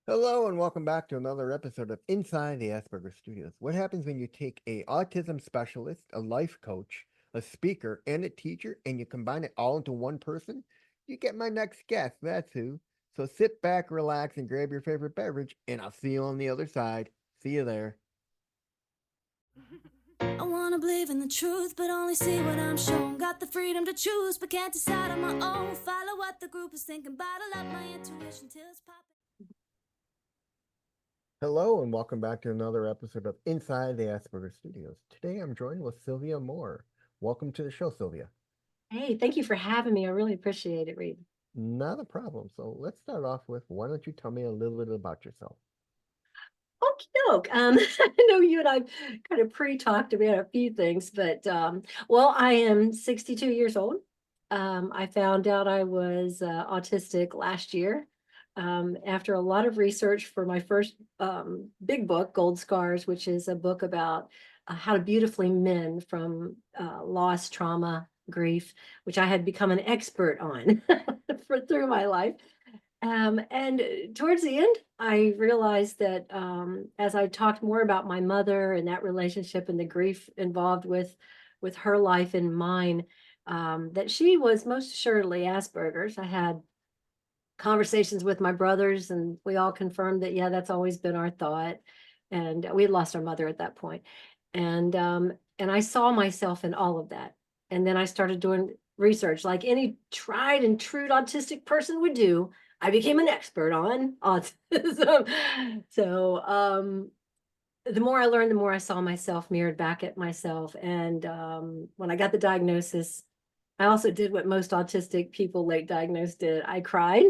Hello and welcome back to another episode of Inside the Asperger Studios. What happens when you take a autism specialist, a life coach, a speaker, and a teacher, and you combine it all into one person? You get my next guest, that's who. So sit back, relax, and grab your favorite beverage, and I'll see you on the other side. See you there. I wanna believe in the truth, but only see what I'm shown. Got the freedom to choose, but can't decide on my own. Follow what the group is thinking, bottle up my intuition till it's popping. Hello and welcome back to another episode of Inside the Asperger Studios. Today I'm joined with Sylvia Moore. Welcome to the show, Sylvia. Hey, thank you for having me. I really appreciate it, Reed. Not a problem. So let's start off with why don't you tell me a little bit about yourself? Okie doke. I know you and I kind of pre-talked about a few things, but well, I am 62 years old. I found out I was autistic last year after a lot of research for my first big book, Gold Scars, which is a book about how to beautifully mend from loss, trauma, grief, which I had become an expert on through my life. And towards the end, I realized that as I talked more about my mother and that relationship and the grief involved with her life and mine, that she was most assuredly Asperger's. I had conversations with my brothers, and we all confirmed that, yeah, that's always been our thought. And we had lost our mother at that point. And I saw myself in all of that. And then I started doing research like any tried and true autistic person would do. I became an expert on autism. So the more I learned, the more I saw myself mirrored back at myself. And when I got the diagnosis, I also did what most autistic people late diagnosed did. I cried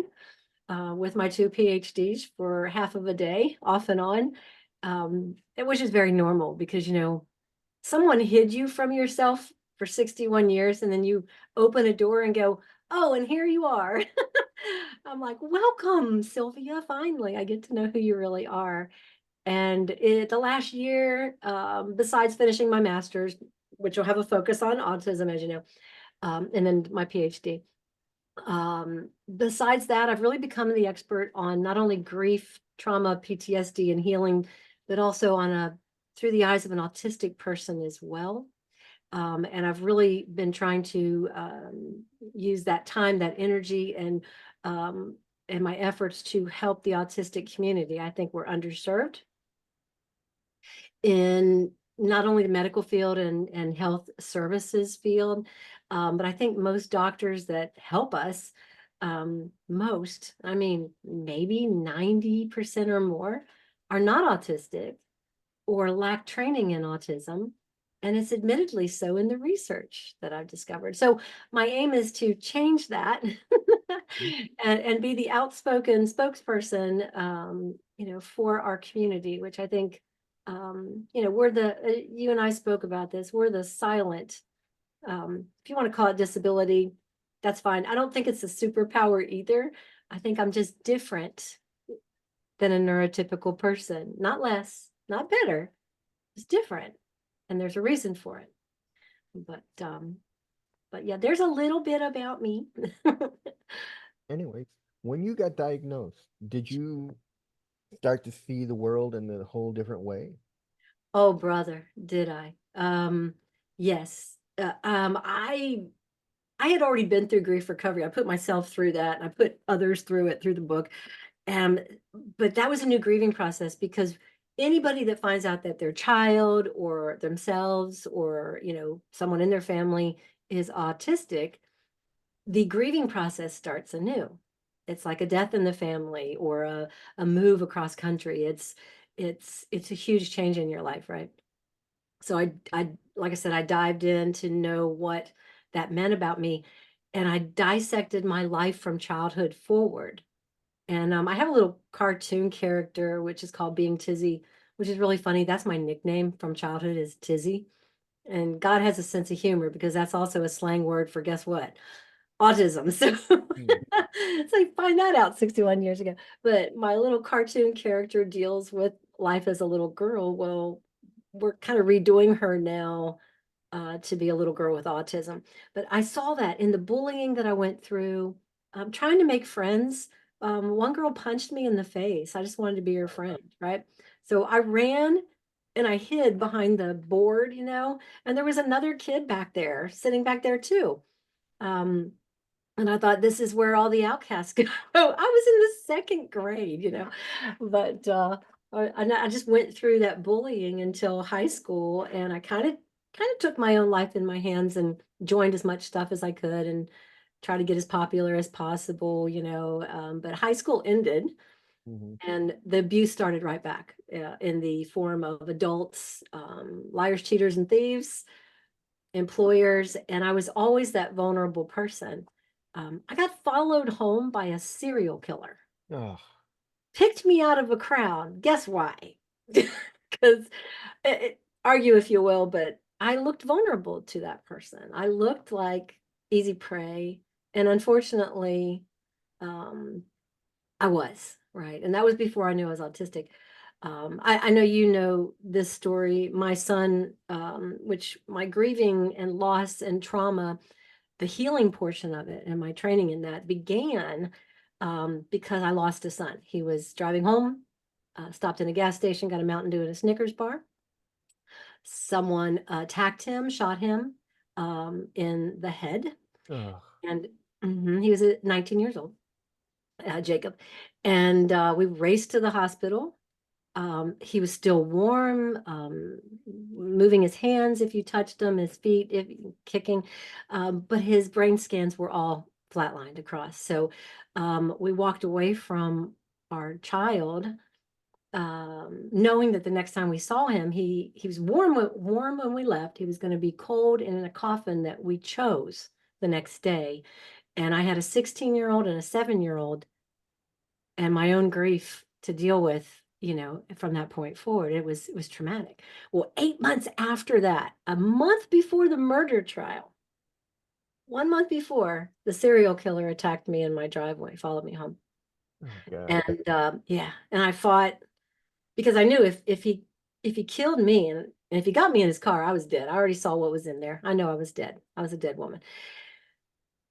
with my two PhDs for half of a day, off and on, which is very normal because, someone hid you from yourself for 61 years and then you open a door and go, oh, and here you are. I'm like, welcome, Sylvia. Finally, I get to know who you really are. And the last year, besides finishing my master's, which will have a focus on autism, as you know, and then my PhD. Besides that, I've really become the expert on not only grief, trauma, PTSD, and healing, but also on through the eyes of an autistic person as well. And I've really been trying to use that time, that energy, and my efforts to help the autistic community. I think we're underserved in not only the medical field and health services field, but I think most doctors that help us, I mean, maybe 90% or more, are not autistic or lack training in autism. And it's admittedly so in the research that I've discovered. So my aim is to change that and be the outspoken spokesperson, for our community, which I think, you and I spoke about this, we're the silent, if you want to call it disability, that's fine. I don't think it's a superpower either. I think I'm just different than a neurotypical person, not less, not better, it's different. And there's a reason for it. But yeah, there's a little bit about me. Anyways, when you got diagnosed, did you start to see the world in a whole different way? Oh, brother, did I? Yes. I had already been through grief recovery. I put myself through that, and I put others through it through the book. But that was a new grieving process because anybody that finds out that their child or themselves or someone in their family is autistic, the grieving process starts anew. It's like a death in the family or a move across country. It's a huge change in your life, right? So I like I said, I dived in to know what that meant about me, and I dissected my life from childhood forward. And I have a little cartoon character which is called Being Tizzy, which is really funny. That's my nickname from childhood, is Tizzy. And God has a sense of humor because that's also a slang word for, guess what? Autism. So Hmm. so I find that out 61 years ago. But my little cartoon character deals with life as a little girl. Well, we're kind of redoing her now to be a little girl with autism. But I saw that in the bullying that I went through, trying to make friends one girl punched me in the face. I just wanted to be her friend, right? So I ran and I hid behind the board, and there was another kid back there, sitting back there too. Um, and I thought this is where all the outcasts go. I was in the second grade, but I just went through that bullying until high school, and I kind of took my own life in my hands and joined as much stuff as I could and try to get as popular as possible, but high school ended Hmm. and the abuse started right back in the form of adults, liars, cheaters, and thieves, employers, and I was always that vulnerable person. I got followed home by a serial killer, Oh, picked me out of a crowd. Guess why? Because argue if you will, but I looked vulnerable to that person. I looked like easy prey, and unfortunately, um, I was, right. And that was before I knew I was autistic. I know you know this story. My son, which my grieving and loss and trauma, the healing portion of it and my training in that began because I lost a son. He was driving home, stopped in a gas station, got a Mountain Dew and a Snickers bar. Someone attacked him, shot him in the head, oh, and he was 19 years old. Jacob. And we raced to the hospital. He was still warm, moving his hands if you touched him, his feet, if kicking, but his brain scans were all flatlined across. So we walked away from our child, knowing that the next time we saw him, he was warm when we left. He was going to be cold and in a coffin that we chose the next day. And I had a 16-year-old and a 7-year-old and my own grief to deal with, from that point forward. It was traumatic. Well, 8 months after that, a month before the murder trial, 1 month before, the serial killer attacked me in my driveway, followed me home. oh God. And yeah, and I fought because I knew if he killed me and if he got me in his car, I was dead. I already saw what was in there. I know I was dead. I was a dead woman.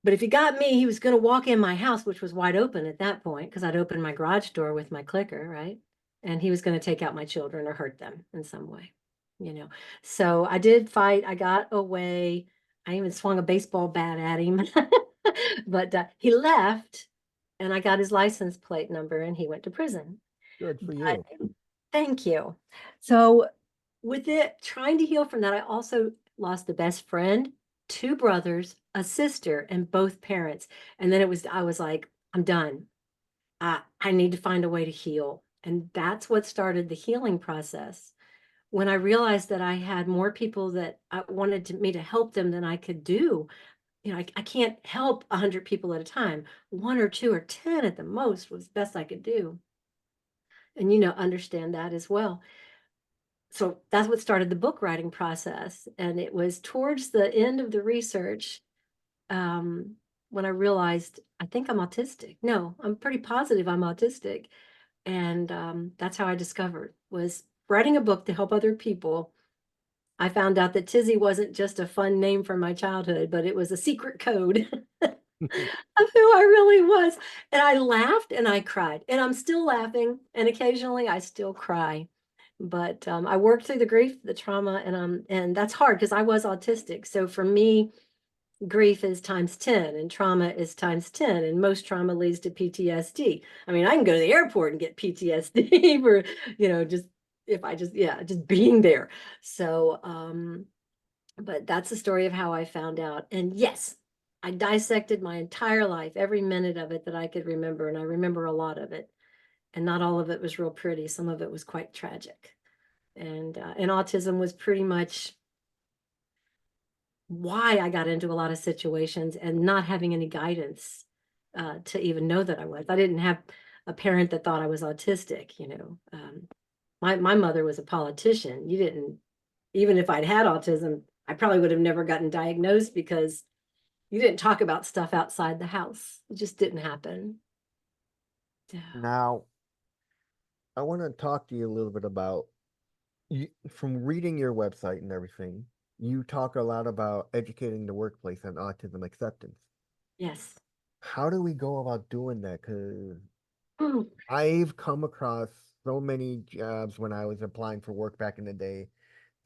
But if he got me, he was going to walk in my house, which was wide open at that point because I'd opened my garage door with my clicker, right? And he was going to take out my children or hurt them in some way, you know. So I did fight. I got away. I even swung a baseball bat at him, but he left, and I got his license plate number, and he went to prison. Good for But you. thank you. So with it, trying to heal from that, I also lost a best friend, two brothers, a sister, and both parents. And then I was like, I'm done. I need to find a way to heal. And that's what started the healing process. When I realized that I had more people that I wanted me to help them than I could do, I can't help 100 people at a time. One or two or 10 at the most was best I could do. And, understand that as well. So that's what started the book writing process. And it was towards the end of the research when I realized I think I'm autistic. No, I'm pretty positive I'm autistic. And that's how I discovered was writing a book to help other people. I found out that Tizzy wasn't just a fun name from my childhood, but it was a secret code of who I really was. And I laughed and I cried, and I'm still laughing. And occasionally I still cry. But I worked through the grief, the trauma, and that's hard because I was autistic. So for me, grief is times 10 and trauma is times 10, and most trauma leads to PTSD. I mean, I can go to the airport and get PTSD for, just if I just being there. So but that's the story of how I found out. And yes, I dissected my entire life, every minute of it that I could remember, and I remember a lot of it. And not all of it was real pretty. Some of it was quite tragic. And autism was pretty much why I got into a lot of situations and not having any guidance to even know that I was. I didn't have a parent that thought I was autistic, my mother was a politician. You didn't, even if I'd had autism, I probably would have never gotten diagnosed because you didn't talk about stuff outside the house. It just didn't happen. So, Now, I want to talk to you a little bit about you, from reading your website and everything. You talk a lot about educating the workplace on autism acceptance. yes. How do we go about doing that? Because I've come across so many jobs when I was applying for work back in the day,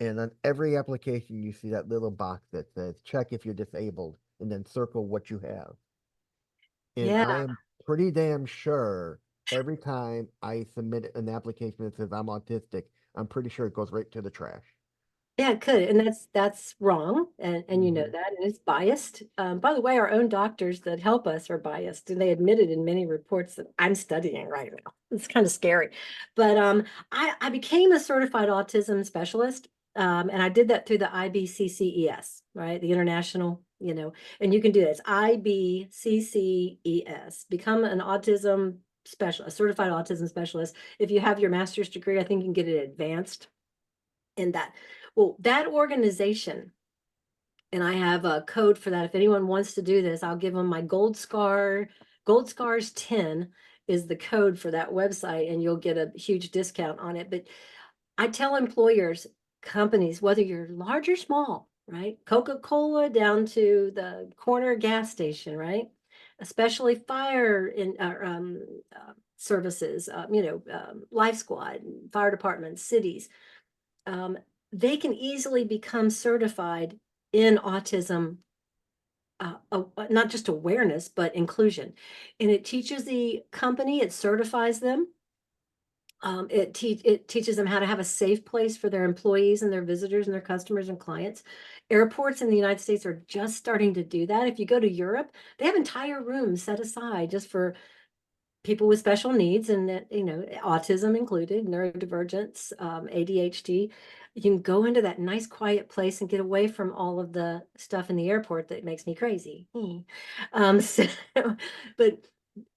and on every application you see that little box that says check if you're disabled and then circle what you have. And Yeah. I am pretty damn sure every time I submit an application that says I'm autistic, I'm pretty sure it goes right to the trash. Yeah, it could, and that's wrong, and you know Mhm. that, and it's biased. By the way, our own doctors that help us are biased, and they admit it in many reports that I'm studying right now. It's kind of scary, but I became a certified autism specialist, and I did that through the IBCCES, right, the international, and you can do this IBCCES, become an autism specialist, a certified autism specialist. If you have your master's degree, I think you can get it advanced in that. Well, that organization, and I have a code for that. If anyone wants to do this, I'll give them my gold scar. Gold scars 10 is the code for that website, and you'll get a huge discount on it. But I tell employers, companies, whether you're large or small, right? Coca-Cola down to the corner gas station, right? Especially fire in services, life squad, fire departments, cities, um, they can easily become certified in autism, not just awareness, but inclusion. And it teaches the company, it certifies them. It teaches them how to have a safe place for their employees and their visitors and their customers and clients. Airports in the United States are just starting to do that. If you go to Europe, they have entire rooms set aside just for people with special needs, and that, autism included, neurodivergence, ADHD. You can go into that nice quiet place and get away from all of the stuff in the airport that makes me crazy. So, but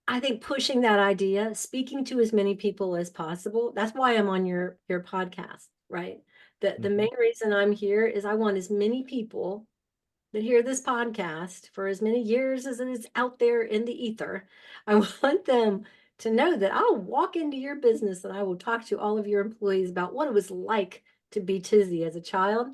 I think pushing that idea, speaking to as many people as possible. That's why I'm on your podcast, right? The Mhm. main reason I'm here is I want as many people that hear this podcast for as many years as it is out there in the ether. I want them to know that I'll walk into your business and I will talk to all of your employees about what it was like to be Tizzy as a child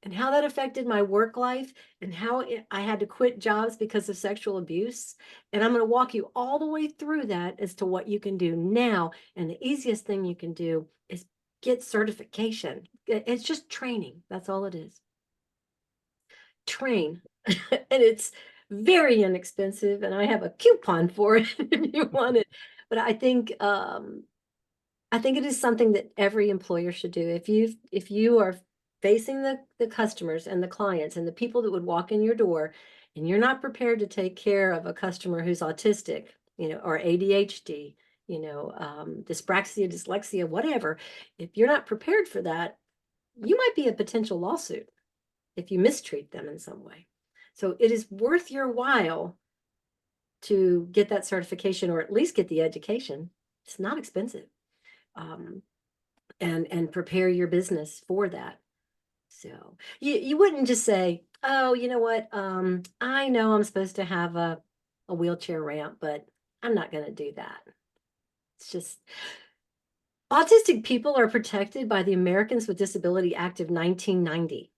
and how that affected my work life and how I had to quit jobs because of sexual abuse. And I'm going to walk you all the way through that as to what you can do now. And the easiest thing you can do is get certification. It's just training. That's all it is. Train. And it's very inexpensive, and I have a coupon for it if you want it. But I think it is something that every employer should do. If you are facing the customers and the clients and the people that would walk in your door, and you're not prepared to take care of a customer who's autistic, or ADHD, dyspraxia, dyslexia, whatever, if you're not prepared for that, you might be a potential lawsuit if you mistreat them in some way. So it is worth your while to get that certification, or at least get the education. It's not expensive. Um, and prepare your business for that. So you wouldn't just say, oh, you know what? I know I'm supposed to have a wheelchair ramp, but I'm not going to do that. It's just autistic people are protected by the Americans with Disability Act of 1990.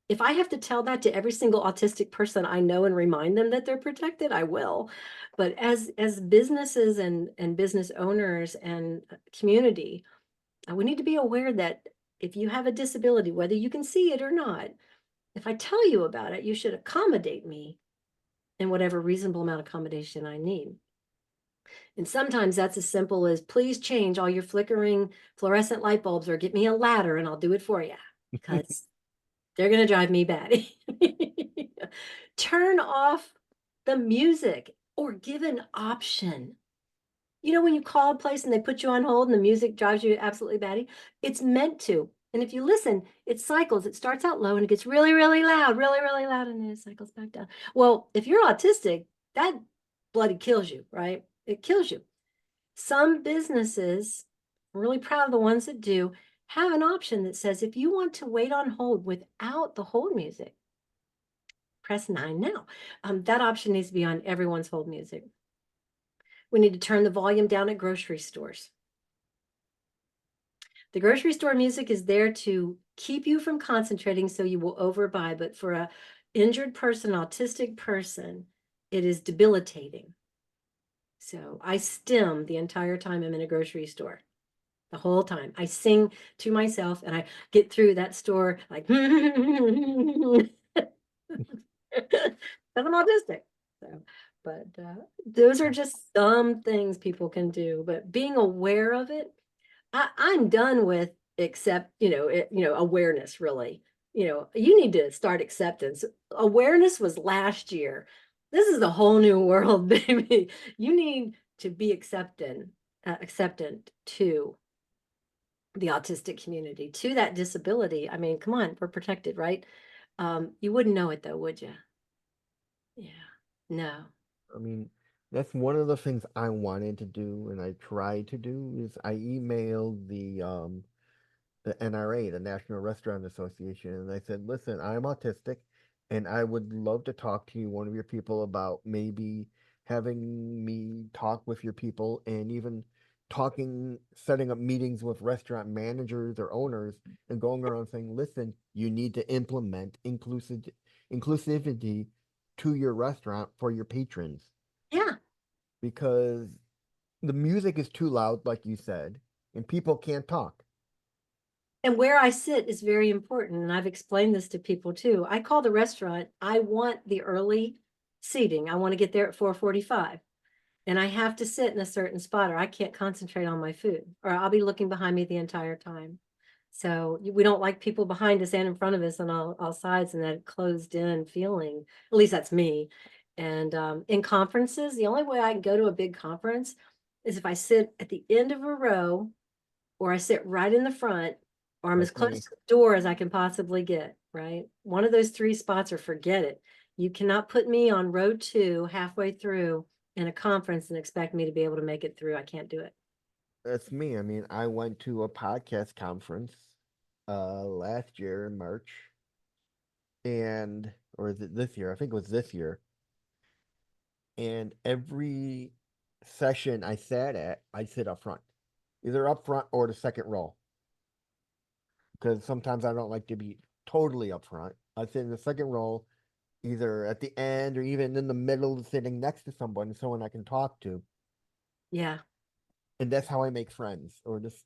If I have to tell that to every single autistic person I know and remind them that they're protected, I will. But as businesses and business owners and community, we need to be aware that if you have a disability, whether you can see it or not, if I tell you about it, you should accommodate me in whatever reasonable amount of accommodation I need. And sometimes that's as simple as, please change all your flickering fluorescent light bulbs or get me a ladder and I'll do it for you, because they're going to drive me batty. Turn off the music or give an option. When you call a place and they put you on hold and the music drives you absolutely batty, it's meant to. And if you listen, it cycles. It starts out low and it gets really, really loud, really, really loud, and then it cycles back down. Well, if you're autistic, that bloody kills you, right? It kills you. Some businesses, I'm really proud of the ones that do, have an option that says if you want to wait on hold without the hold music, press 9 now. That option needs to be on everyone's hold music. We need to turn the volume down at grocery stores. The grocery store music is there to keep you from concentrating so you will overbuy, but for a injured person, autistic person, it is debilitating. So I stim the entire time I'm in a grocery store. The whole time I sing to myself and I get through that store like, because I'm autistic. So, but those are just some things people can do. But being aware of it, I'm done with accept, awareness really. You need to start acceptance. Awareness was last year. This is a whole new world, baby. You need to be acceptant to the autistic community, to that disability. I mean, come on, we're protected, right? You wouldn't know it though, would you? Yeah. No. I mean, that's one of the things I wanted to do and I tried to do is I emailed the NRA, the National Restaurant Association, and I said, "Listen, I'm autistic, and I would love to talk to you, one of your people, about maybe having me talk with your people, and even setting up meetings with restaurant managers or owners, and going around saying, listen, you need to implement inclusivity to your restaurant for your patrons Yeah. because the music is too loud, like you said, and people can't talk." And where I sit is very important. And I've explained this to people too. I call the restaurant, I want the early seating. I want to get there at 4:45. And I have to sit in a certain spot or I can't concentrate on my food or I'll be looking behind me the entire time. So we don't like people behind us and in front of us on all sides and that closed in feeling. At least that's me. And in conferences, the only way I can go to a big conference is if I sit at the end of a row or I sit right in the front or I'm as That's close me. to the door as I can possibly get, right? One of those three spots or forget it. You cannot put me on row 2 halfway through in a conference and expect me to be able to make it through. I can't do it. That's me. I mean, I went to a podcast conference last year in March, and or is it this year? I think it was this year. And every session I sat at, I sit up front, either up front or the second row, because sometimes I don't like to be totally up front. I sit in the second row, either at the end or even in the middle, sitting next to someone I can talk to, Yeah. and that's how I make friends or just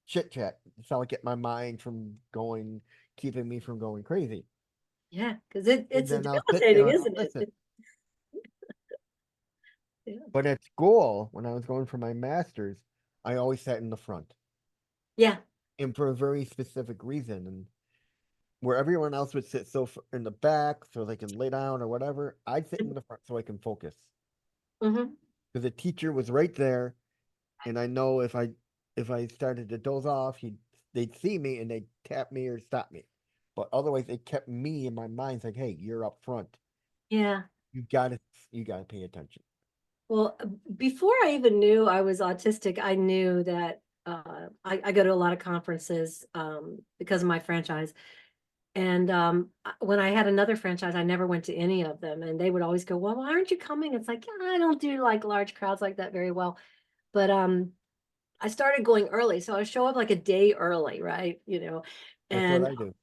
chit chat. That's how I get my mind from keeping me from going crazy. Yeah. Because And it's then I'll sit there debilitating, and I'll isn't listen. it? Yeah. But at school, when I was going for my master's, I always sat in the front, Yeah. and for a very specific reason. And where everyone else would sit in the back so they can lay down or whatever, I'd sit in the front so I can focus. Hmm. Because the teacher was right there, and I know if I started to doze off, they'd see me and they'd tap me or stop me. But otherwise, it kept me in my mind it's like, hey, you're up front. Yeah. You gotta you gotta pay attention. Well, before I even knew I was autistic, I knew that I go to a lot of conferences because of my franchise. And when I had another franchise, I never went to any of them. And they would always go, well, why aren't you coming? It's like, yeah, I don't do like large crowds like that very well. But I started going early. So I show up like a day early, right? That's what And I do.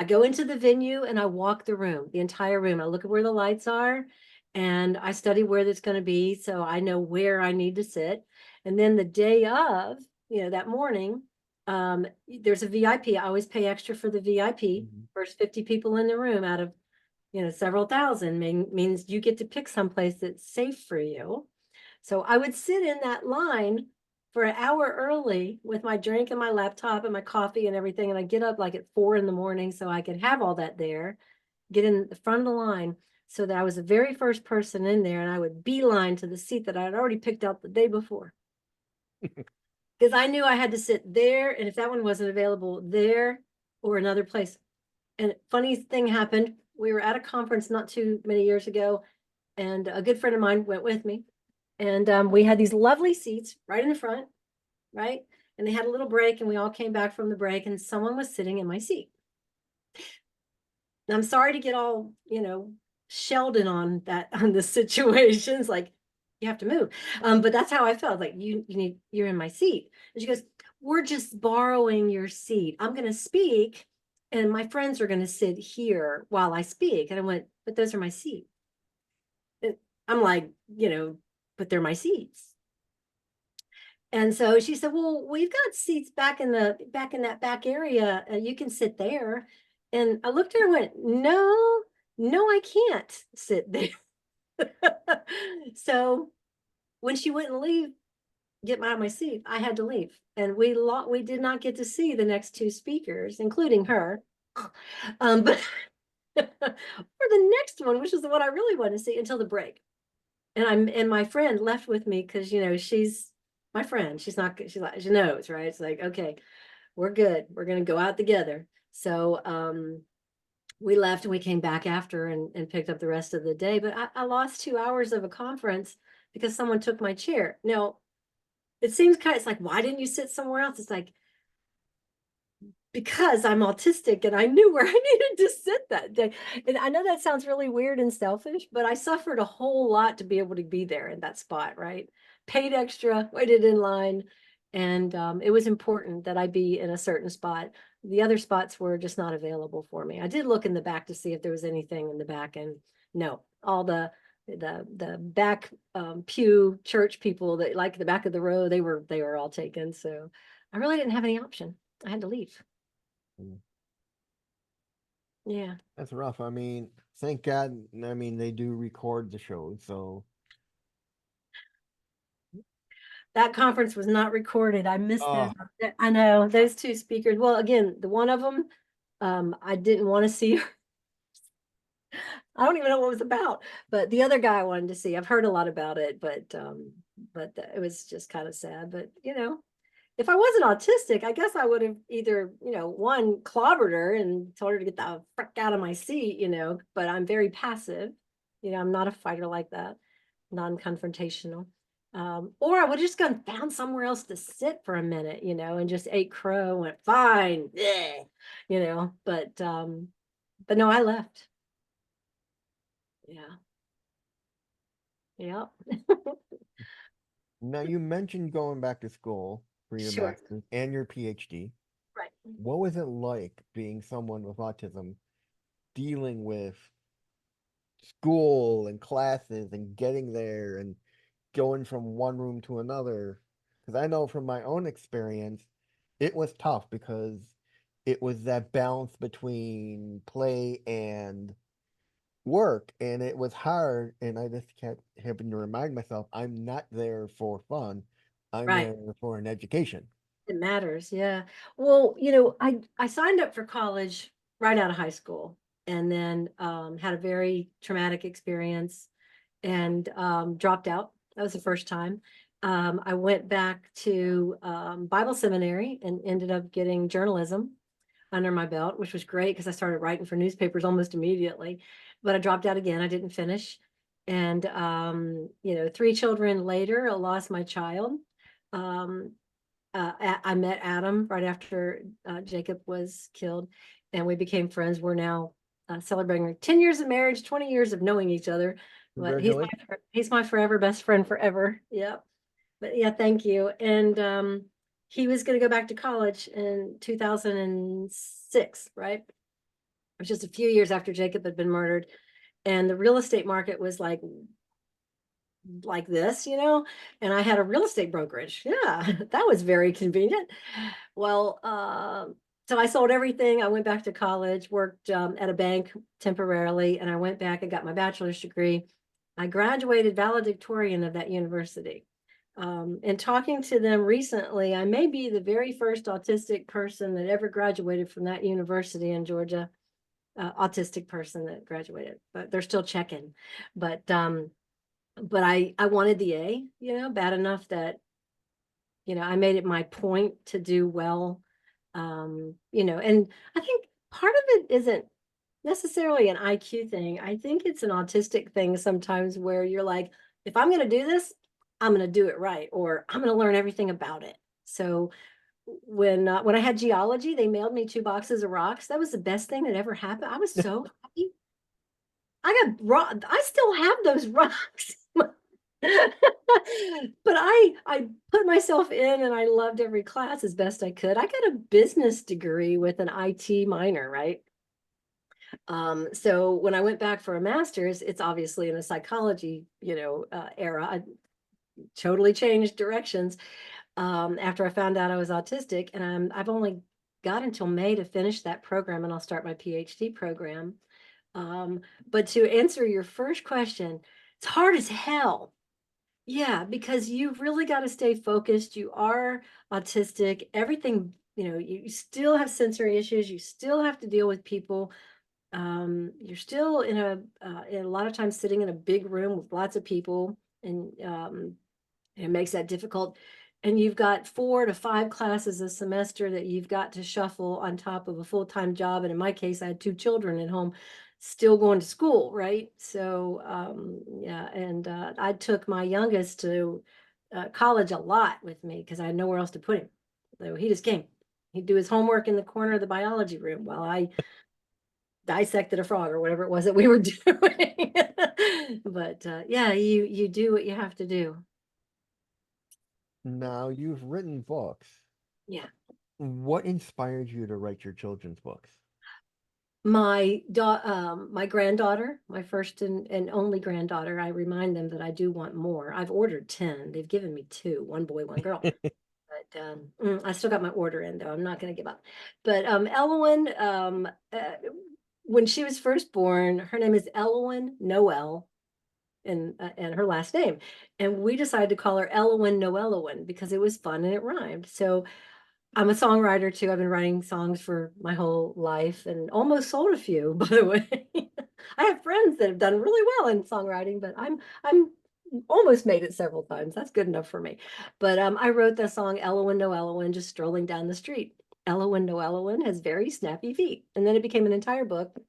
I go into the venue and I walk the room, the entire room. I look at where the lights are and I study where it's going to be. So I know where I need to sit. And then the day of, that morning, there's a VIP. I always pay extra for the VIP. Mhm. First 50 people in the room out of, several thousand means you get to pick someplace that's safe for you. So I would sit in that line for an hour early with my drink and my laptop and my coffee and everything. And I get up like at 4 in the morning so I could have all that there, get in the front of the line so that I was the very first person in there and I would beeline to the seat that I had already picked out the day before. Because I knew I had to sit there. And if that one wasn't available there or another place. And funny thing happened. We were at a conference not too many years ago, and a good friend of mine went with me. And we had these lovely seats right in the front, right? And they had a little break, and we all came back from the break, and someone was sitting in my seat. And I'm sorry to get all, Sheldon on that on the situations, like you have to move. But that's how I felt. Like you're in my seat. And she goes, we're just borrowing your seat. I'm gonna speak, and my friends are gonna sit here while I speak. And I went, but those are my seat. And I'm like, but they're my seats. And so she said, well, we've got seats back in that back area. You can sit there. And I looked at her and went, no, I can't sit there. So when she wouldn't leave, get out of my seat, I had to leave. And we did not get to see the next two speakers, including her. But or the next one, which is the one I really wanted to see, until the break. And my friend left with me because, you know, she's my friend. She's like, she knows, right? It's like, okay, we're good. We're going to go out together. So we left and we came back after and picked up the rest of the day. But I lost 2 hours of a conference because someone took my chair. Now, it seems it's like, why didn't you sit somewhere else? It's like, because I'm autistic and I knew where I needed to sit that day. And I know that sounds really weird and selfish, but I suffered a whole lot to be able to be there in that spot, right? Paid extra, waited in line. And it was important that I be in a certain spot. The other spots were just not available for me. I did look in the back to see if there was anything in the back, and no, all the back pew church people that like the back of the row, they were all taken. So I really didn't have any option. I had to leave. Yeah. That's rough. I mean, thank God. I mean, they do record the shows, so. That conference was not recorded. I missed those. Oh, I know those two speakers. Well, again, the one of them, I didn't want to see. I don't even know what it was about, but the other guy I wanted to see. I've heard a lot about it, but it was just kind of sad. But you know, if I wasn't autistic, I guess I would have either, you know, one, clobbered her and told her to get the frick out of my seat, you know, but I'm very passive. You know, I'm not a fighter like that, non-confrontational. Or I would have just gone found somewhere else to sit for a minute, you know, and just ate crow, went fine, yeah, you know, but no, I left. Yeah. Yeah. now you mentioned going back to school for your Sure. master's and your PhD. Right. What was it like being someone with autism, dealing with school and classes and getting there and going from one room to another? Because I know from my own experience, it was tough because it was that balance between play and work, and it was hard. And I just kept having to remind myself, I'm not there for fun. I'm Right. there for an education. It matters, yeah. Well, you know, I signed up for college right out of high school, and then had a very traumatic experience and dropped out. That was the first time. I went back to Bible seminary and ended up getting journalism under my belt, which was great because I started writing for newspapers almost immediately. But I dropped out again. I didn't finish. And you know, 3 children later, I lost my child. Um, I met Adam right after Jacob was killed, and we became friends. We're now celebrating 10 years of marriage, 20 years of knowing each other. But Congratulations. he's my forever best friend forever. Yep. But yeah, thank you. And he was going to go back to college in 2006, right? It was just a few years after Jacob had been murdered, and the real estate market was like this, you know, and I had a real estate brokerage. Yeah, that was very convenient. Well, so I sold everything. I went back to college, worked at a bank temporarily, and I went back and got my bachelor's degree. I graduated valedictorian of that university. And talking to them recently, I may be the very first autistic person that ever graduated from that university in Georgia, autistic person that graduated, but they're still checking. But I wanted the A, you know, bad enough that, you know, I made it my point to do well. You know, and I think part of it isn't necessarily an IQ thing. I think it's an autistic thing sometimes where you're like, if I'm going to do this, I'm going to do it right, or I'm going to learn everything about it. So when I had geology, they mailed me 2 boxes of rocks. That was the best thing that ever happened. I was so happy. I got rock. I still have those rocks. But I put myself in and I loved every class as best I could. I got a business degree with an IT minor, right? So when I went back for a master's, it's obviously in a psychology, you know, era. totally changed directions after I found out I was autistic, and I've only got until May to finish that program, and I'll start my PhD program. But to answer your first question, it's hard as hell. Yeah, because you've really got to stay focused. You are autistic. Everything, you still have sensory issues. You still have to deal with people. You're still in a lot of times sitting in a big room with lots of people, and it makes that difficult. And you've got 4 to 5 classes a semester that you've got to shuffle on top of a full-time job. And in my case, I had 2 children at home still going to school, right? So yeah, and I took my youngest to college a lot with me because I had nowhere else to put him. So he just came. He'd do his homework in the corner of the biology room while I dissected a frog or whatever it was that we were doing. But yeah, you do what you have to do. Now, you've written books. Yeah. What inspired you to write your children's books? My granddaughter, my first and only granddaughter, I remind them that I do want more. I've ordered 10. They've given me 2, 1 boy, 1 girl. But I still got my order in though. I'm not going to give up. But Elowen, when she was first born, her name is Elowen Noel, and her last name, and we decided to call her Elowen Noelowen because it was fun and it rhymed. So I'm a songwriter too. I've been writing songs for my whole life and almost sold a few, by the way. I have friends that have done really well in songwriting, but I'm almost made it several times. That's good enough for me. But I wrote the song Elowen No Elowen just strolling down the street. Elowen No Elowen has very snappy feet. And then it became an entire book.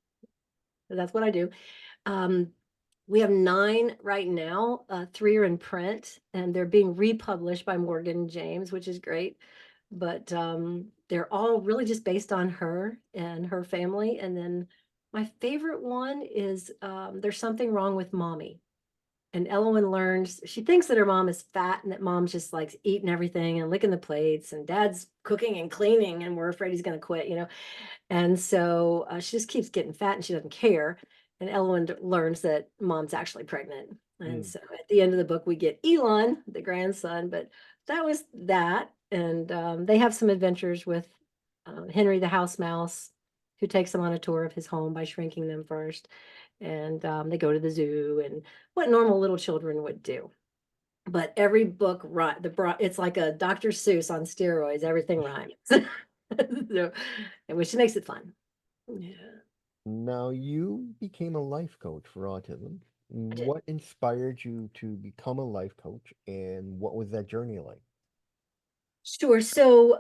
That's what I do. We have 9 right now. 3 are in print, and they're being republished by Morgan James, which is great. But they're all really just based on her and her family. And then my favorite one is There's Something Wrong with Mommy. And Elowen learns, she thinks that her mom is fat and that mom's just like eating everything and licking the plates, and dad's cooking and cleaning, and we're afraid he's going to quit. And so she just keeps getting fat and she doesn't care. And Elowen learns that mom's actually pregnant. And so at the end of the book, we get Elon, the grandson, but that was that. And they have some adventures with Henry the house mouse, who takes them on a tour of his home by shrinking them first. And they go to the zoo and what normal little children would do. But every book, it's like a Dr. Seuss on steroids. Everything rhymes. So, which makes it fun. Yeah. Now, you became a life coach for autism. I did. What inspired you to become a life coach, and what was that journey like? Sure. So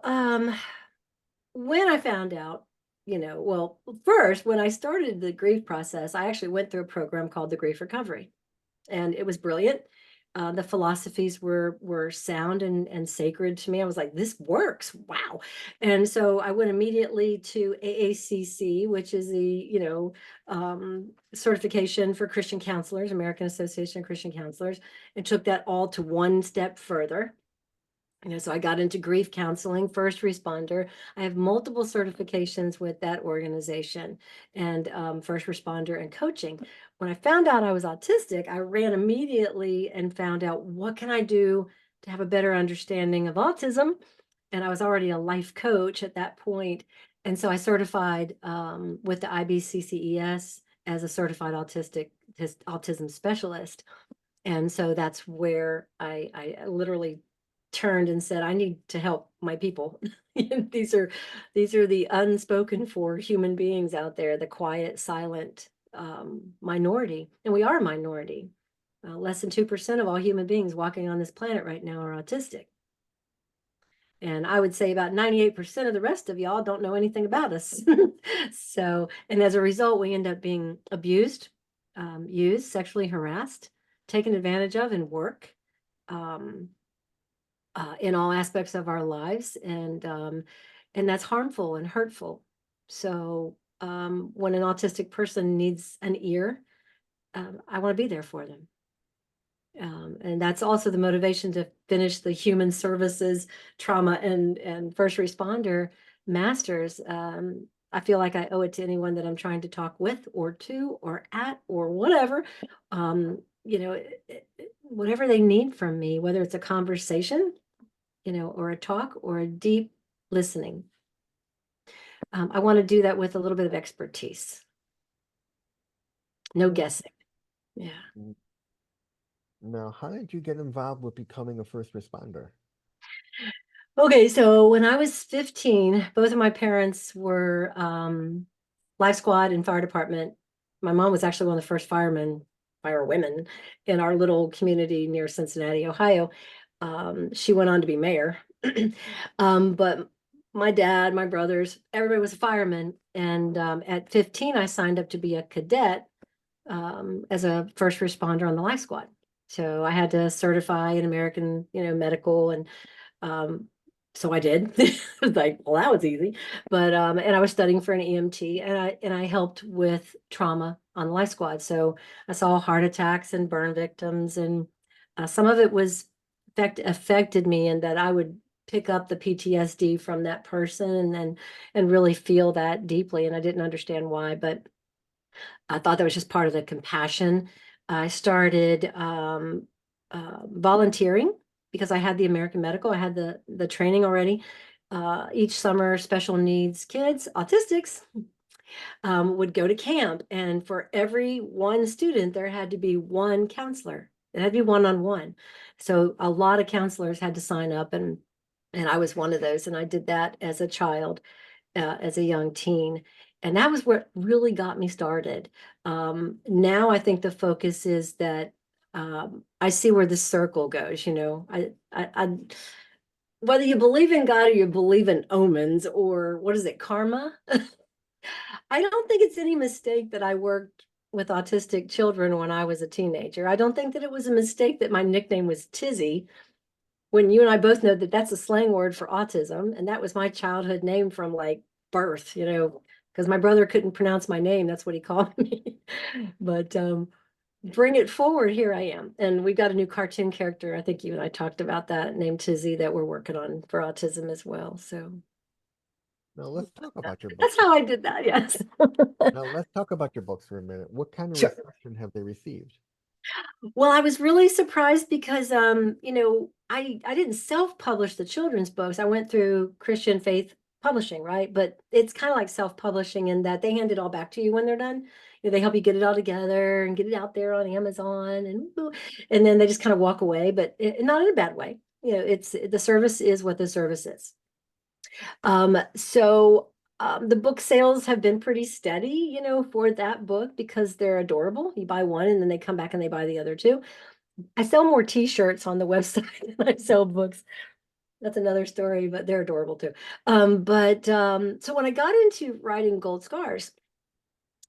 when I found out, well, first, when I started the grief process, I actually went through a program called the Grief Recovery, and it was brilliant. The philosophies were sound and sacred to me. I was like, this works. Wow. And so I went immediately to AACC, which is the, certification for Christian counselors, American Association of Christian Counselors, and took that all to one step further. So I got into grief counseling, first responder. I have multiple certifications with that organization, and first responder and coaching. When I found out I was autistic, I ran immediately and found out what can I do to have a better understanding of autism. And I was already a life coach at that point. And so I certified with the IBCCES as a certified autism specialist. And so that's where I literally turned and said, I need to help my people. These are the unspoken for human beings out there, the quiet, silent minority. And we are a minority. Less than 2% of all human beings walking on this planet right now are autistic. And I would say about 98% of the rest of y'all don't know anything about us. So, and as a result, we end up being abused, used, sexually harassed, taken advantage of in work, in all aspects of our lives, and that's harmful and hurtful. So when an autistic person needs an ear, I want to be there for them. And that's also the motivation to finish the human services, trauma, and first responder masters. I feel like I owe it to anyone that I'm trying to talk with or to or at or whatever. whatever they need from me, whether it's a conversation, or a talk or a deep listening. I want to do that with a little bit of expertise. No guessing. Yeah. Now, how did you get involved with becoming a first responder? Okay, so when I was 15, both of my parents were life squad and fire department. My mom was actually one of the first fire women in our little community near Cincinnati, Ohio. She went on to be mayor. But my dad, my brothers, everybody was a fireman. And at 15, I signed up to be a cadet as a first responder on the life squad. So I had to certify in American, medical, and um, so I did. I was like, well, that was easy. But and I was studying for an EMT, and I helped with trauma on the life squad. So I saw heart attacks and burn victims, and some of it was affected me, in that I would pick up the PTSD from that person and really feel that deeply. And I didn't understand why, but I thought that was just part of the compassion. I started volunteering because I had the American Medical. I had the training already. Each summer, special needs kids, autistics, would go to camp. And for every one student, there had to be one counselor. It had to be one-on-one. So a lot of counselors had to sign up, and I was one of those. And I did that as a child, as a young teen. And that was what really got me started. Now I think the focus is that I see where the circle goes. Whether you believe in God or you believe in omens, or what is it, karma? I don't think it's any mistake that I worked with autistic children when I was a teenager. I don't think that it was a mistake that my nickname was Tizzy, when you and I both know that that's a slang word for autism. And that was my childhood name from like birth, because my brother couldn't pronounce my name. That's what he called me. But bring it forward, here I am. And we've got a new cartoon character. I think you and I talked about that, named Tizzy, that we're working on for autism as well. So Now, let's talk about your books. that's how I did that. Yes. Now, let's talk about your books for a minute. What kind of Sure. reception have they received? Well, I was really surprised because I didn't self-publish the children's books. I went through Christian Faith Publishing, right? But it's kind of like self-publishing in that they hand it all back to you when they're done. They help you get it all together and get it out there on Amazon, and then they just kind of walk away, but not in a bad way. It's the service is what the service is. So the book sales have been pretty steady, for that book, because they're adorable. You buy one and then they come back and they buy the other two. I sell more t-shirts on the website than I sell books. That's another story, but they're adorable too. So when I got into writing Gold Scars,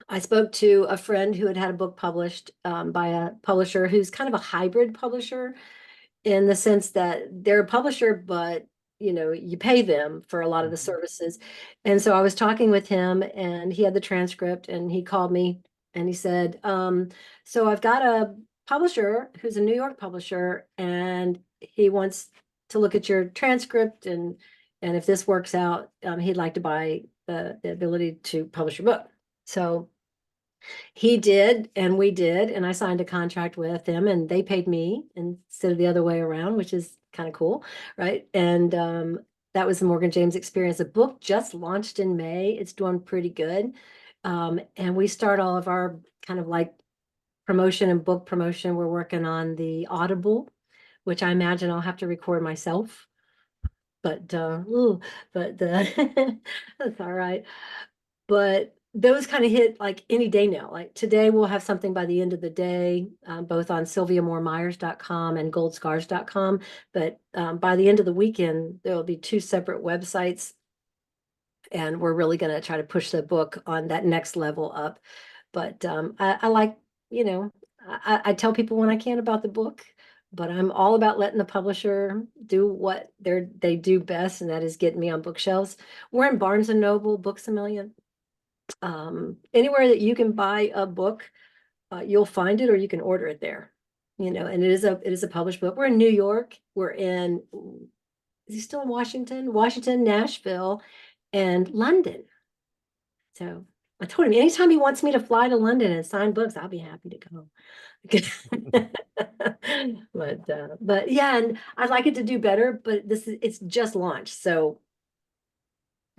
I spoke to a friend who had a book published by a publisher who's kind of a hybrid publisher, in the sense that they're a publisher, but you pay them for a lot of the services. And so I was talking with him, and he had the transcript, and he called me and he said, so I've got a publisher who's a New York publisher, and he wants to look at your transcript, and if this works out, he'd like to buy the ability to publish your book. So he did, and we did, and I signed a contract with him, and they paid me instead of the other way around, which is kind of cool, right? And that was the Morgan James Experience. The book just launched in May. It's doing pretty good. And we start all of our kind of like promotion and book promotion. We're working on the Audible, which I imagine I'll have to record myself. But that's all right. But those kind of hit like any day now. Like today, we'll have something by the end of the day, both on sylviamooremyers.com and goldscars.com. But by the end of the weekend, there will be two separate websites. And we're really going to try to push the book on that next level up. But I like, I tell people when I can about the book, but I'm all about letting the publisher do what they do best, and that is getting me on bookshelves. We're in Barnes and Noble, Books A Million. Anywhere that you can buy a book, you'll find it, or you can order it there. And it is a published book. We're in New York. We're in, is he still in Washington, Nashville, and London. So I told him anytime he wants me to fly to London and sign books, I'll be happy to go. But yeah, and I'd like it to do better, but it's just launched. So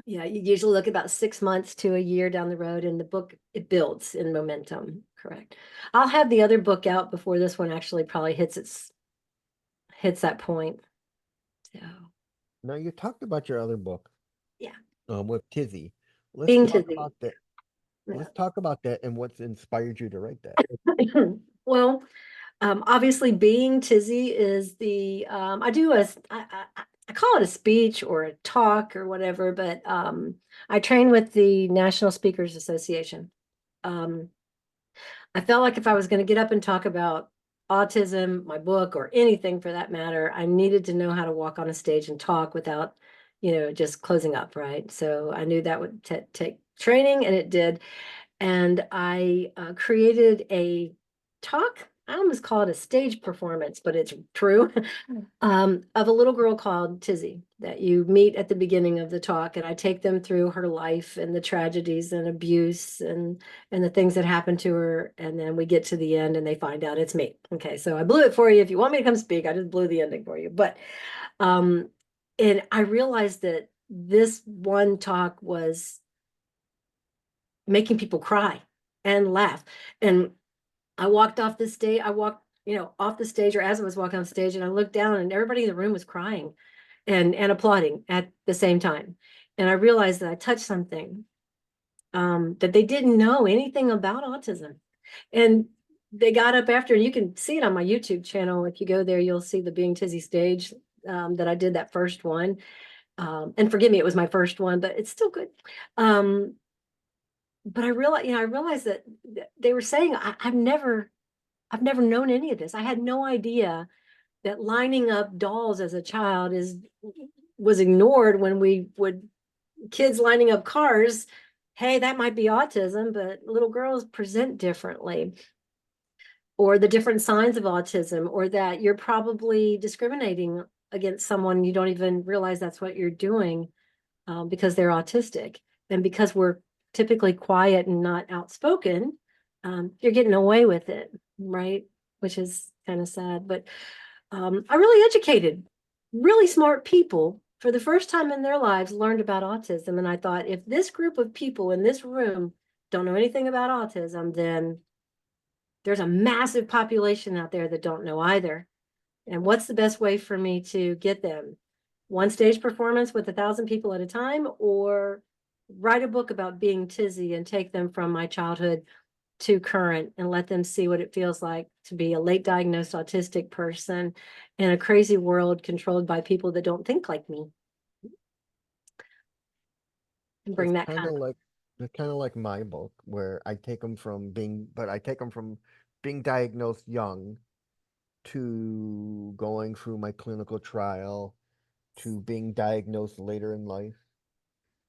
yeah, you usually look about 6 months to a year down the road, and the book, it builds in momentum. Correct. I'll have the other book out before this one actually probably hits that point. So Now you talked about your other book, yeah, with Tizzy. Let's being talk Tizzy. about that. Yeah. Let's talk about that and what's inspired you to write that. Well, obviously being Tizzy is the, I do I call it a speech or a talk or whatever, but I train with the National Speakers Association. Um, I felt like if I was going to get up and talk about autism, my book, or anything for that matter, I needed to know how to walk on a stage and talk without, just closing up, right? So I knew that would take training, and it did. And I created a talk. I almost call it a stage performance, but it's true, of a little girl called Tizzy that you meet at the beginning of the talk. And I take them through her life and the tragedies and abuse and the things that happened to her. And then we get to the end and they find out it's me. Okay, so I blew it for you. If you want me to come speak, I just blew the ending for you. But um, and I realized that this one talk was making people cry and laugh. And I walked off the stage, I walked, off the stage, or as I was walking off stage, and I looked down and everybody in the room was crying and applauding at the same time. And I realized that I touched something, that they didn't know anything about autism. And they got up after, and you can see it on my YouTube channel. If you go there, you'll see the Being Tizzy stage, that I did that first one. And forgive me, it was my first one, but it's still good. But I realized that they were saying, I've never known any of this. I had no idea that lining up dolls as a child was ignored when we would kids lining up cars. Hey, that might be autism, but little girls present differently, or the different signs of autism, or that you're probably discriminating against someone, you don't even realize that's what you're doing, because they're autistic. And because we're typically quiet and not outspoken, you're getting away with it, right? Which is kind of sad. But I really educated really smart people for the first time in their lives, learned about autism. And I thought, if this group of people in this room don't know anything about autism, then there's a massive population out there that don't know either. And what's the best way for me to get them? One stage performance with 1,000 people at a time, or write a book about being Tizzy and take them from my childhood to current and let them see what it feels like to be a late diagnosed autistic person in a crazy world controlled by people that don't think like me, and It's bring that kind kind of of. like my book where I take them from being diagnosed young to going through my clinical trial to being diagnosed later in life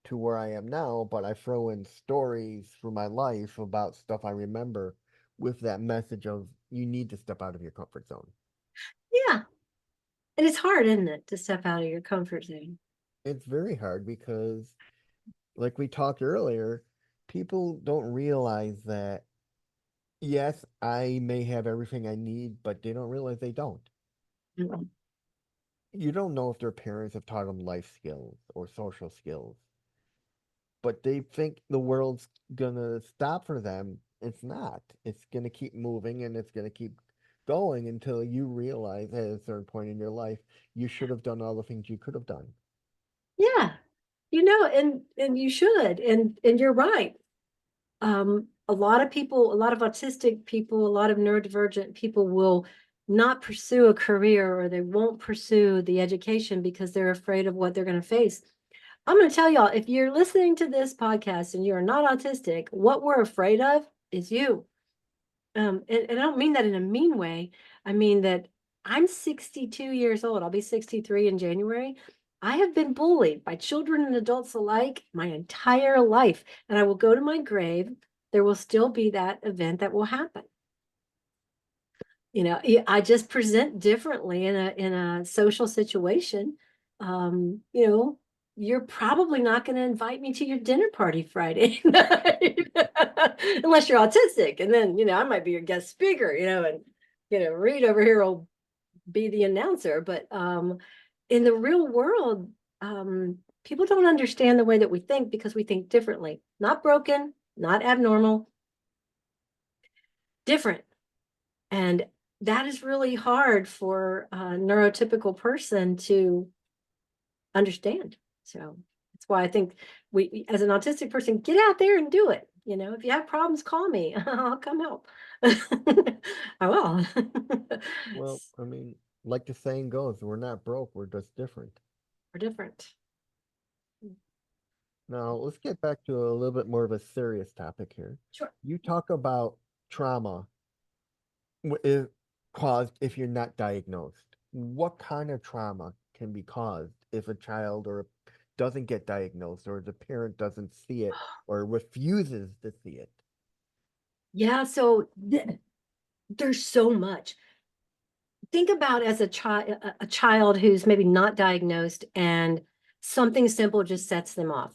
to where I am now, but I throw in stories through my life about stuff I remember with that message of you need to step out of your comfort zone. Yeah. And it's hard, isn't it, to step out of your comfort zone? It's very hard because, like we talked earlier, people don't realize that, yes, I may have everything I need, but they don't realize they don't. Mhm. You don't know if their parents have taught them life skills or social skills, but they think the world's gonna stop for them. It's not. It's gonna keep moving and it's gonna keep going until you realize at a certain point in your life you should have done all the things you could have done. Yeah. And you should, and you're right. A lot of people, a lot of autistic people, a lot of neurodivergent people will not pursue a career, or they won't pursue the education because they're afraid of what they're going to face. I'm going to tell y'all, if you're listening to this podcast and you're not autistic, what we're afraid of is you. And I don't mean that in a mean way. I mean that I'm 62 years old. I'll be 63 in January. I have been bullied by children and adults alike my entire life. And I will go to my grave. There will still be that event that will happen. I just present differently in a social situation. Um, you know, you're probably not going to invite me to your dinner party Friday night unless you're autistic. And then, I might be your guest speaker, and, Reed over here will be the announcer. But in the real world, people don't understand the way that we think because we think differently. Not broken, not abnormal, different. And that is really hard for a neurotypical person to understand. So that's why I think we, as an autistic person, get out there and do it. If you have problems, call me. I'll come help. I will. Well, I mean, like the saying goes, we're not broke, we're just different. We're different. Now, let's get back to a little bit more of a serious topic here. Sure. You talk about trauma is caused if you're not diagnosed. What kind of trauma can be caused if a child doesn't get diagnosed, or the parent doesn't see it or refuses to see it? Yeah, so there's so much. Think about as a child who's maybe not diagnosed and something simple just sets them off.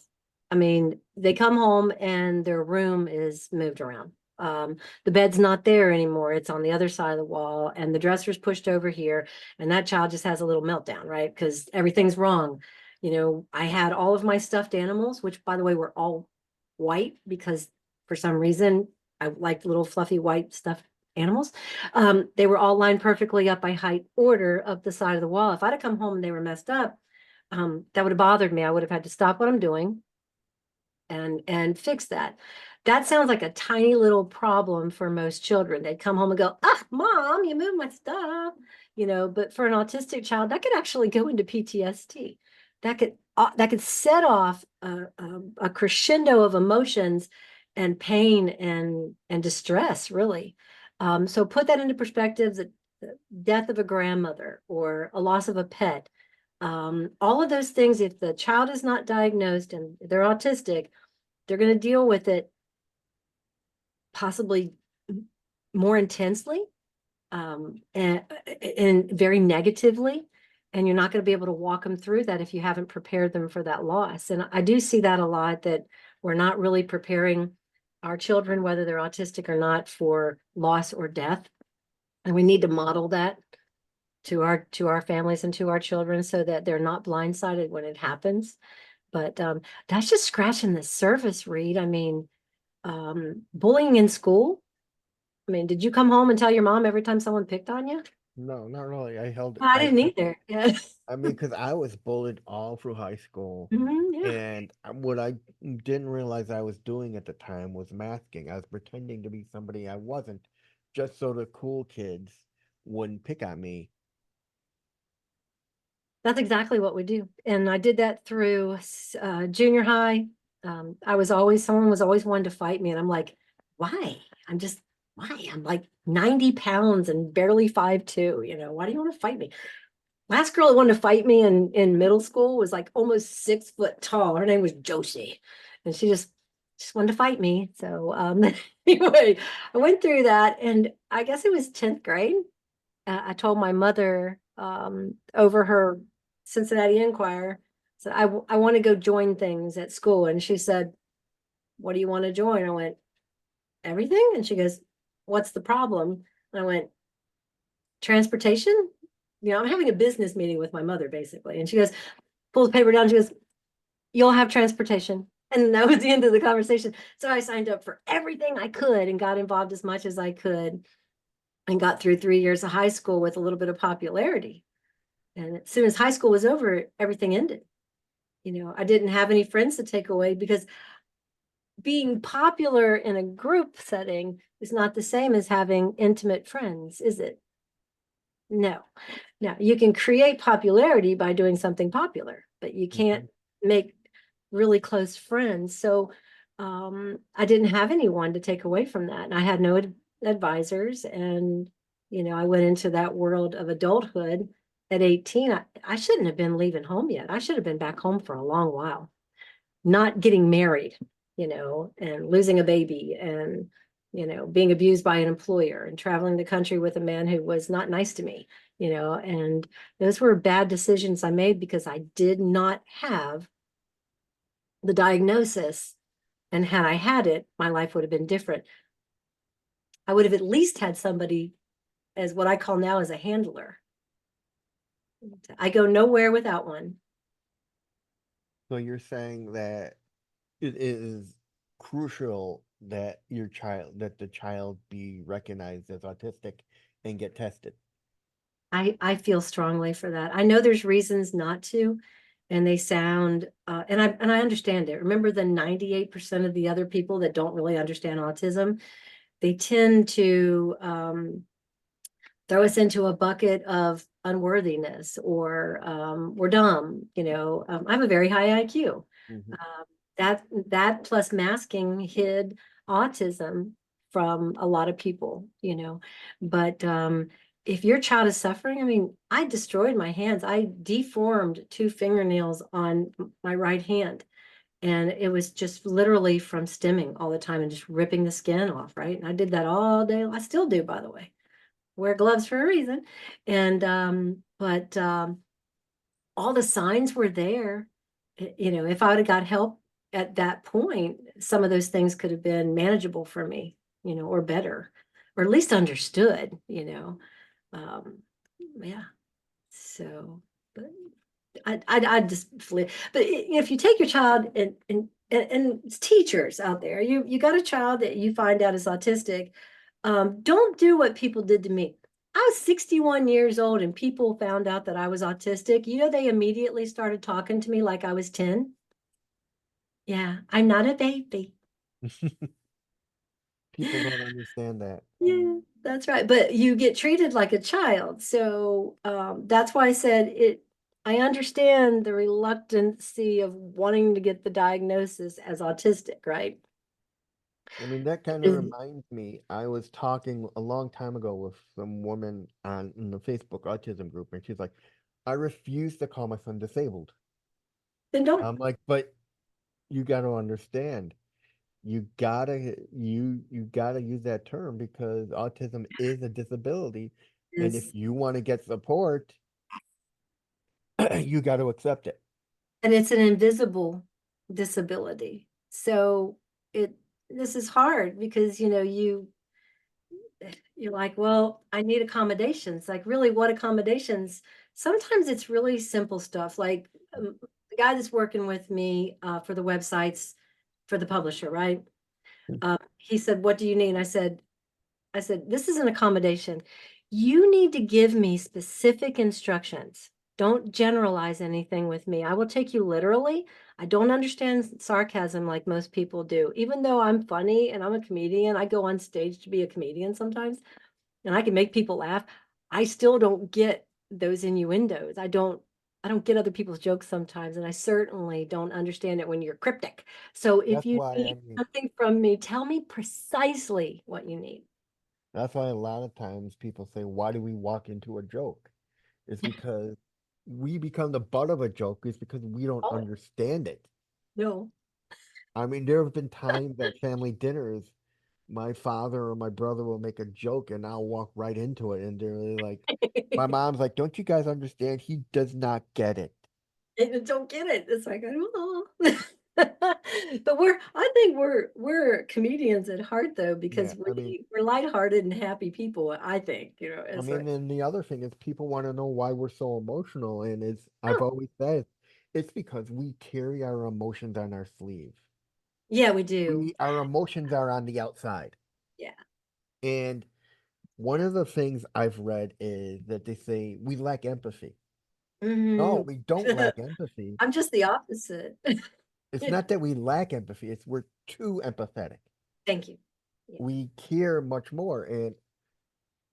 I mean, they come home and their room is moved around. The bed's not there anymore. It's on the other side of the wall and the dresser's pushed over here. And that child just has a little meltdown, right? Because everything's wrong. I had all of my stuffed animals, which by the way, were all white because for some reason I liked little fluffy white stuffed animals. They were all lined perfectly up by height order up the side of the wall. If I'd have come home and they were messed up, that would have bothered me. I would have had to stop what I'm doing and fix that. That sounds like a tiny little problem for most children. They'd come home and go, "Ah, mom, you moved my stuff," but for an autistic child, that could actually go into PTSD. That could set off a crescendo of emotions and pain and distress, really. So put that into perspective, the death of a grandmother or a loss of a pet, all of those things, if the child is not diagnosed and they're autistic, they're going to deal with it possibly more intensely and very negatively. And you're not going to be able to walk them through that if you haven't prepared them for that loss. And I do see that a lot, that we're not really preparing our children, whether they're autistic or not, for loss or death. And we need to model that to our families and to our children so that they're not blindsided when it happens. But that's just scratching the surface, Reed. I mean, bullying in school. I mean, did you come home and tell your mom every time someone picked on you? No, not really. I didn't either. Yeah. I mean, because I was bullied all through high school. Yeah. And what I didn't realize I was doing at the time was masking. I was pretending to be somebody I wasn't, just so the cool kids wouldn't pick on me. That's exactly what we do. And I did that through junior high. Someone was always wanting to fight me. And I'm like, why? Why? I'm like 90 pounds and barely 5'2". Why do you want to fight me? Last girl that wanted to fight me in middle school was like almost 6 foot tall. Her name was Josie. And she just wanted to fight me. So anyway, I went through that. And I guess it was 10th grade. I told my mother over her Cincinnati Enquirer, said, I want to go join things at school. And she said, what do you want to join? I went, everything. And she goes, what's the problem? And I went, transportation. I'm having a business meeting with my mother, basically. And she goes, pulls the paper down. She goes, you'll have transportation. And that was the end of the conversation. So I signed up for everything I could and got involved as much as I could and got through 3 years of high school with a little bit of popularity. And as soon as high school was over, everything ended. I didn't have any friends to take away because being popular in a group setting is not the same as having intimate friends, is it? No. Now, you can create popularity by doing something popular, but you can't make really close friends. So I didn't have anyone to take away from that. And I had no advisors. And, I went into that world of adulthood at 18. I shouldn't have been leaving home yet. I should have been back home for a long while, not getting married, and losing a baby and, being abused by an employer and traveling the country with a man who was not nice to me, and those were bad decisions I made because I did not have the diagnosis, and had I had it, my life would have been different. I would have at least had somebody as what I call now as a handler. I go nowhere without one. So you're saying that it is crucial that the child be recognized as autistic and get tested. I feel strongly for that. I know there's reasons not to, and they sound and I understand it. Remember the 98% of the other people that don't really understand autism, they tend to throw us into a bucket of unworthiness or we're dumb. I have a very high IQ. Mhm. That plus masking hid autism from a lot of people, but if your child is suffering, I mean, I destroyed my hands. I deformed 2 fingernails on my right hand, and it was just literally from stimming all the time and just ripping the skin off, right? And I did that all day. I still do, by the way. Wear gloves for a reason. And but all the signs were there. If I would have got help at that point, some of those things could have been manageable for me, or better, or at least understood. Um, yeah. So, but I just but if you take your child and it's teachers out there, you got a child that you find out is autistic, don't do what people did to me. I was 61 years old and people found out that I was autistic. They immediately started talking to me like I was 10. Yeah, I'm not a baby. People don't understand that. Yeah, that's right. But you get treated like a child. So that's why I said it. I understand the reluctancy of wanting to get the diagnosis as autistic, right? I mean, that kind of Mhm. reminds me, I was talking a long time ago with some woman in the Facebook autism group, and she's like, I refuse to call my son disabled. Then don't. I'm like, but you got to understand, you gotta use that term because autism is a disability, and if Is you want to get support, you got to accept it. and it's an invisible disability. So it this is hard because you're like, well, I need accommodations. Like, really, what accommodations? Sometimes it's really simple stuff. Like the guy that's working with me for the websites for the publisher, right? He said, "What do you need?" I said, "This is an accommodation. You need to give me specific instructions. Don't generalize anything with me. I will take you literally. I don't understand sarcasm like most people do. Even though I'm funny and I'm a comedian, I go on stage to be a comedian sometimes and I can make people laugh. I still don't get those innuendos. I don't get other people's jokes sometimes, and I certainly don't understand it when you're cryptic. So if That's you why I need mean, something from me, tell me precisely what you need." that's why a lot of times people say, why do we walk into a joke? It's because we become the butt of a joke is because we don't Oh, understand it. no. I mean, there have been times at family dinners, my father or my brother will make a joke and I'll walk right into it. And they're really like, my mom's like, don't you guys understand? He does not get it. I don't get it. It's like, oh. But I think we're comedians at heart though, Yeah. because I mean, we're lighthearted and happy people, I think, I it's mean, like, then the other thing is people want to know why we're so emotional. And I've oh, always said, it's because we carry our emotions on our sleeve. yeah, we do. Our emotions are on the outside. Yeah. And one of the things I've read is that they say we lack empathy. No, Mhm. we don't lack empathy. I'm just the opposite. It's not that we lack empathy, it's we're too empathetic. Thank you. Yeah. We care much more and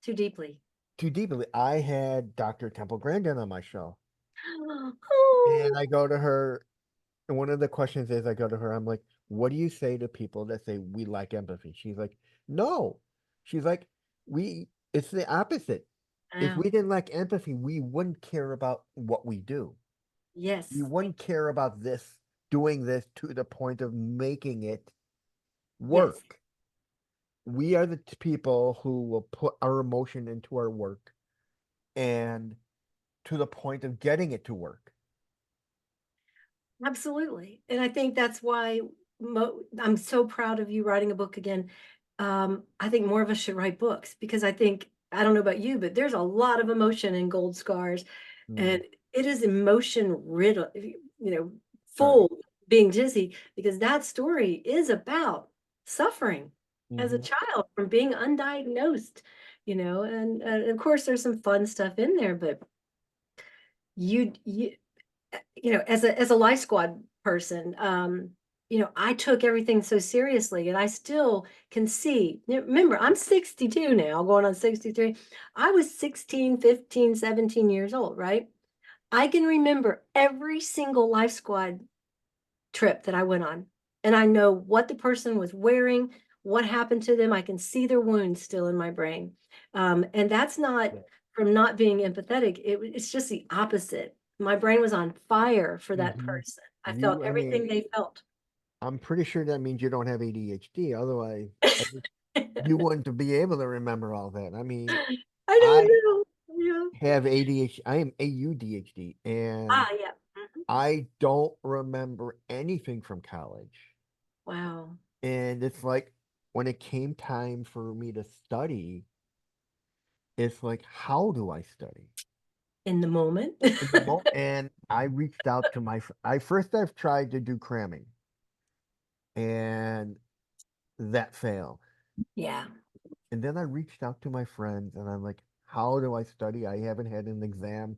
Too deeply. too deeply. I had Dr. Temple Grandin on my show, and Oh, I go to her, and one of the questions is I go to her, I'm like, what do you say to people that say we lack empathy? She's like, no. She's like, it's the opposite. If wow. we didn't lack empathy, we wouldn't care about what we do. We Yes. wouldn't care about doing this to the point of making it Yes. work. We are the people who will put our emotion into our work and to the point of getting it to work. Absolutely. And I think that's why I'm so proud of you writing a book again. I think more of us should write books because I think, I don't know about you, but there's a lot of emotion in Gold Scars, Mm, and it is emotion riddled, right. full, being dizzy, because that story is about suffering as a Hmm. child from being undiagnosed, and of course there's some fun stuff in there, but you as a life squad person, I took everything so seriously, and I still can see. Remember, I'm 62 now, going on 63. I was 16, 15, 17 years old, right? I can remember every single life squad trip that I went on, and I know what the person was wearing, what happened to them. I can see their wounds still in my brain. And that's not Yeah. from not being empathetic. It's just the opposite. My brain was on fire for that Hmm. person. I felt I mean, everything they felt. I'm pretty sure that means you don't have ADHD. Otherwise, you wouldn't be able to remember all that. I mean, I don't I know. Yeah. have ADHD. I am AUDHD, and Yeah. Mhm. I don't remember anything from college. Wow. And it's like when it came time for me to study, it's like, how do I study? In the moment. In the moment, and I reached out to I've tried to do cramming, and that failed. Yeah. And then I reached out to my friends, and I'm like, how do I study? I haven't had an exam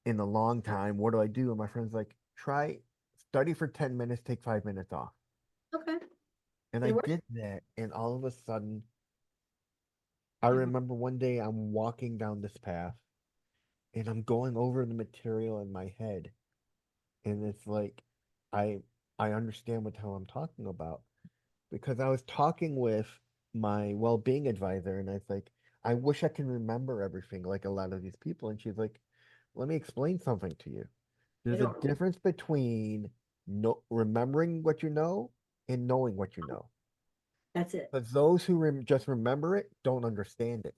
in a long time. What do I do? And my friend's like, try study for 10 minutes, take 5 minutes off. Okay. And I It worked. did that, and all of a sudden, I It worked. remember one day I'm walking down this path, and I'm going over the material in my head, and it's like I I understand what hell I'm talking about because I was talking with my well-being advisor, and I was like, I wish I can remember everything like a lot of these people, and she's like, let me explain something to you. I There's a don't. difference between remembering what you know and knowing what you know. That's it. But those who just remember it don't understand it.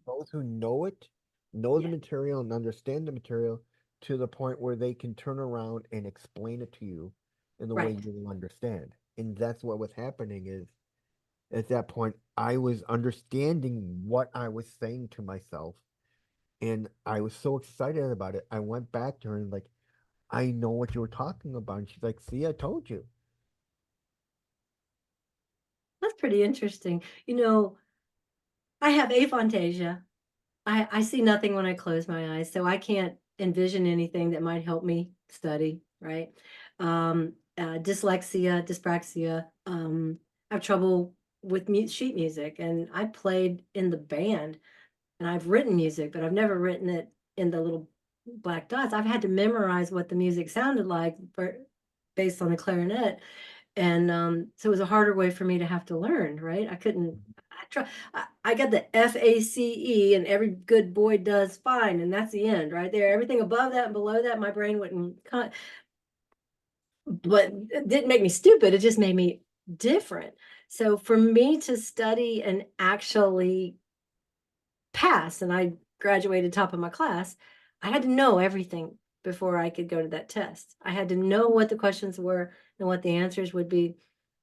Those who know it know the Yeah. material and understand the material to the point where they can turn around and explain it to you in the way Right. you will understand. And that's what was happening is at that point I was understanding what I was saying to myself and I was so excited about it. I went back to her and like, I know what you were talking about. And she's like, see, I told you. That's pretty interesting. I have aphantasia. I see nothing when I close my eyes, so I can't envision anything that might help me study, right? Dyslexia, dyspraxia. I have trouble with sheet music, and I played in the band, and I've written music, but I've never written it in the little black dots. I've had to memorize what the music sounded like based on the clarinet, and so it was a harder way for me to have to learn, right? I couldn't. I got the FACE, and every good boy does fine, and that's the end right there. Everything above that and below that, my brain wouldn't cut. But it didn't make me stupid. It just made me different. So for me to study and actually pass, and I graduated top of my class, I had to know everything before I could go to that test. I had to know what the questions were and what the answers would be.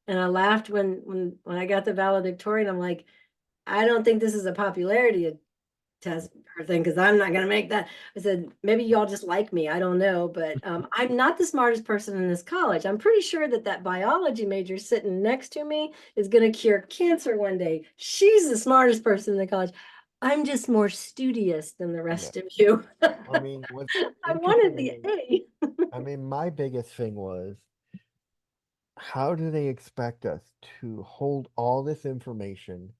And I laughed when I got the valedictorian. I'm like, I don't think this is a popularity test or thing because I'm not gonna make that. I said, maybe y'all just like me. I don't know, but I'm not the smartest person in this college. I'm pretty sure that biology major sitting next to me is gonna cure cancer one day. She's the smartest person in the college. I'm just more studious than the Yeah. rest of you. I mean, what's I interesting wanted to the me, A. I mean, my biggest thing was how do they expect us to hold all this information